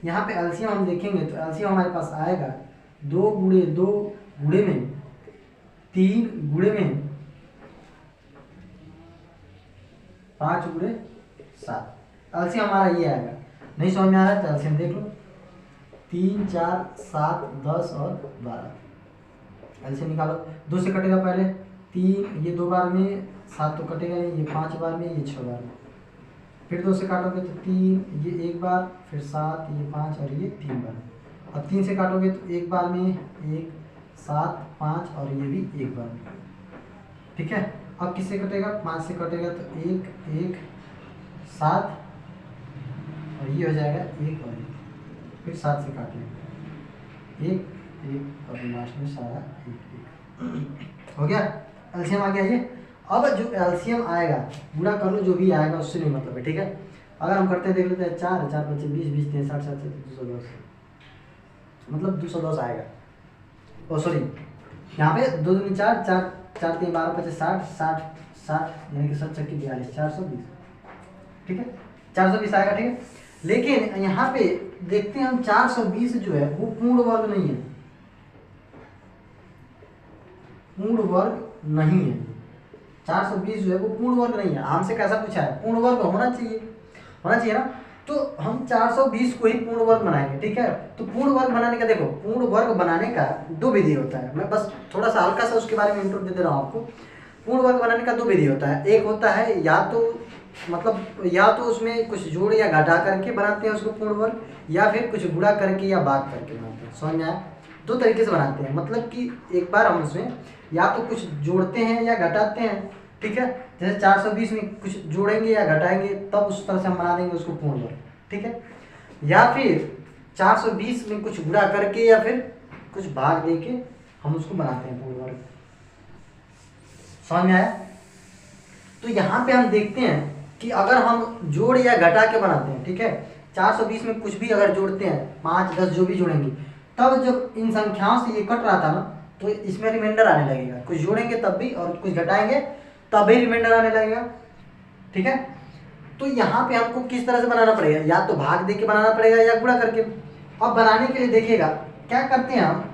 यहाँ पे एलसीएम हम देखेंगे तो एलसीएम हमारे पास आएगा 2 गुणे 2 गुणे में 3 गुणे में 5 गुणे 7, एलसीएम हमारा ये आएगा। नहीं समझ में आ रहा है तो एलसीएम देख लो, 3, 4, 7, 10 और 12, एलसीएम निकालो। 2 से कटेगा पहले 3, ये 2 बार में, 7 तो कटेगा नहीं, ये 5 बार में, ये 6 बार में, फिर 2 से काटोगे तो 3, ये 1 बार, फिर 7, ये 5 और ये 3 बार। अब 3 से काटोगे तो 1 बार में 1, 7, 5 और ये भी 1 बार में, ठीक है। अब किससे कटेगा? 5 से कटेगा तो 1, 1, 7 और ये हो जाएगा 1 और 1, फिर 7 से काट लेंगे 1, 1 और लास्ट में सारा 1, 1 हो गया। एलसीएम आ गया ये। अब जो एलसीएम आएगा, गुणा कर लो, जो भी आएगा उससे नहीं मतलब है, ठीक है। अगर हम करते हैं, देख लेते हैं, 4, 4, 5, 20, 20, 3, 60, 60, 210, मतलब 210 आएगा। ओ सॉरी, यहाँ पे 2 दूनी 4, 4, 4, 3, 12, 25, 60, 60, 60, यानी कि 7 चक्की 42, 420, ठीक है, 420 आएगा, ठीक है। लेकिन यहाँ पे देखते हैं हम, 420 जो है वो पूर्ण वर्ग नहीं है, पूर्ण वर्ग नहीं है। 420 जो है वो पूर्ण वर्ग नहीं है। हमसे कैसा पूछा है? पूर्ण वर्ग होना चाहिए ना। तो हम 420 को ही पूर्ण वर्ग बनाएंगे, ठीक है। तो पूर्ण वर्ग बनाने का, देखो, पूर्ण वर्ग बनाने का 2 विधि होता है। मैं बस थोड़ा सा हल्का सा उसके बारे में इंट्रो दे रहा हूँ आपको। पूर्ण वर्ग बनाने का 2 विधि होता है। एक होता है या तो उसमें कुछ जोड़ या घटा करके बनाते हैं उसको पूर्ण वर्ग, या फिर कुछ गुणा करके या भाग करके बनाते हैं। समझ में आया? 2 तरीके से बनाते हैं, मतलब कि एक बार हम उसमें या तो कुछ जोड़ते हैं या घटाते हैं, ठीक है। जैसे 420 में कुछ जोड़ेंगे या घटाएंगे, तब उस तरह से हम बना देंगे उसको पूर्ण वर्ग, ठीक है। या फिर 420 में कुछ गुणा करके या फिर कुछ भाग दे के हम उसको बनाते हैं पूर्ण वर्ग। समझ में आया? तो यहाँ पे हम देखते हैं कि अगर हम जोड़ या घटा के बनाते हैं, ठीक है, 420 में कुछ भी अगर जोड़ते हैं, 5 10 जो भी जोड़ेंगे, तब जब इन संख्याओं से ये कट रहा था ना, तो इसमें रिमाइंडर आने लगेगा। कुछ जोड़ेंगे तब भी और कुछ घटाएंगे तब भी रिमाइंडर आने लगेगा, ठीक है। तो यहाँ पे हमको किस तरह से बनाना पड़ेगा, या तो भाग दे के बनाना पड़ेगा या गुणा करके। अब बनाने के लिए देखिएगा क्या करते हैं हम,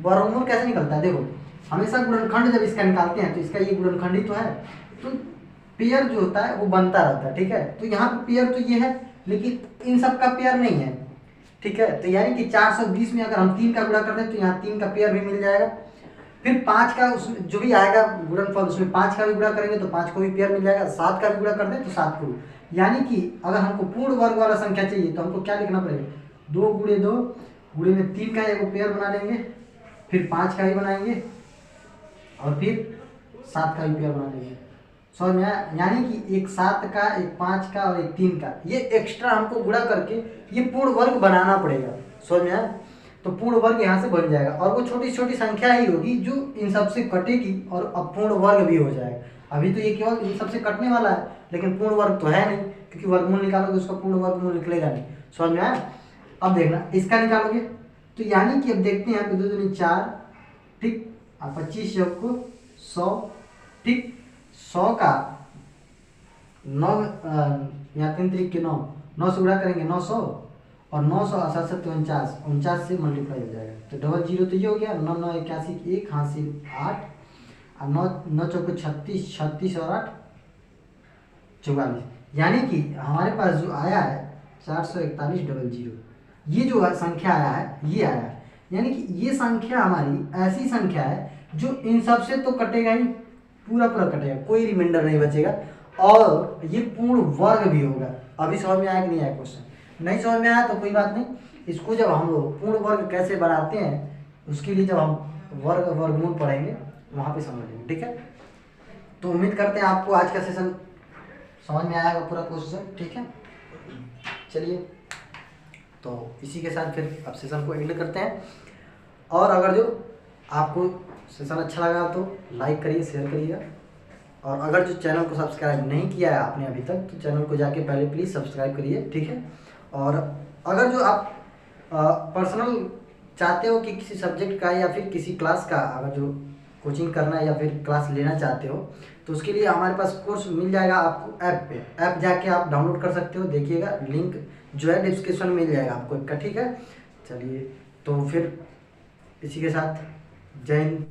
वर्गमूल कैसे निकलता है, देखो हमेशा गुणनखंड जब इसका निकालते हैं तो इसका ये गुणनखंड ही तो है, तो पेयर जो होता है वो बनता रहता है, ठीक है। तो यहाँ पे पेयर तो ये है, लेकिन इन सब का पेयर नहीं है, ठीक है। तो यानी कि 420 में अगर हम 3 का गुणा कर दें तो यहाँ 3 का पेयर भी मिल जाएगा। फिर 5 का उसमें जो भी आएगा गुणनफल, उसमें 5 का भी गुणा करेंगे तो 5 को भी पेयर मिल जाएगा। 7 का भी गुणा कर दें तो 7 को। यानी कि अगर हमको पूर्ण वर्ग वाला संख्या चाहिए तो हमको क्या लिखना पड़ेगा, 2 गुणे 2 गुणे में 3 का एक पेयर बना लेंगे, फिर 5 का भी बनाएंगे और फिर 7 का भी पेयर बना लेंगे। समझ में आया? यानी कि एक 7 का, एक 5 का और एक 3 का, ये एक्स्ट्रा हमको गुणा करके ये पूर्ण वर्ग बनाना पड़ेगा। समझ में आया? तो पूर्ण वर्ग यहाँ से बन जाएगा और वो छोटी छोटी संख्या ही होगी जो इन सबसे कटेगी और अब पूर्ण वर्ग भी हो जाएगा। अभी तो ये केवल इन सबसे कटने वाला है, लेकिन पूर्ण वर्ग तो है नहीं, क्योंकि वर्गमूल निकालोगे उसका पूर्ण वर्गमूल निकलेगा नहीं। समझ में आया? अब देखना इसका निकालोगे तो यानी कि अब देखते हैं, 2 दूनी 4, ठीक, और 25 जब को 100, ठीक, 100 का 9 या 3 3 के 9, 9 से गुणा करेंगे 900 और 900 7 49, 49 से मल्टीप्लाई हो जाएगा। तो डबल जीरो तो ये हो गया, 9 9 81, 1 हासिल 8 और 9 9 चौको 36, 36 और 8 44। यानी कि हमारे पास जो आया है 441 डबल जीरो, ये जो संख्या आया है ये आया है। यानी कि ये संख्या हमारी ऐसी संख्या है जो इन सब से तो कटेगा ही, पूरा पूरा कटेगा, कोई रिमाइंडर नहीं बचेगा और ये पूर्ण वर्ग भी होगा। अभी समझ में आया कि नहीं आया क्वेश्चन? नहीं समझ में आया तो कोई बात नहीं, इसको जब हम लोग पूर्ण वर्ग कैसे बनाते हैं उसके लिए जब हम वर्गमूल पढ़ेंगे वहाँ पे समझ लेंगे, ठीक है। तो उम्मीद करते हैं आपको आज का सेशन समझ में आएगा पूरा क्वेश्चन, ठीक है। चलिए तो इसी के साथ फिर अब सेशन को एंड करते हैं। और अगर जो आपको सेशन अच्छा लगा तो लाइक करिए, शेयर करिएगा, और अगर जो चैनल को सब्सक्राइब नहीं किया है आपने अभी तक तो चैनल को जाके पहले प्लीज़ सब्सक्राइब करिए, ठीक है। और अगर जो आप पर्सनल चाहते हो कि किसी सब्जेक्ट का या फिर किसी क्लास का अगर जो कोचिंग करना है या फिर क्लास लेना चाहते हो तो उसके लिए हमारे पास कोर्स मिल जाएगा आपको ऐप पे। ऐप जाके आप डाउनलोड कर सकते हो, देखिएगा लिंक जो है डिस्क्रिप्शन में मिल जाएगा आपको इसका, ठीक है। चलिए तो फिर इसी के साथ जय हिंद।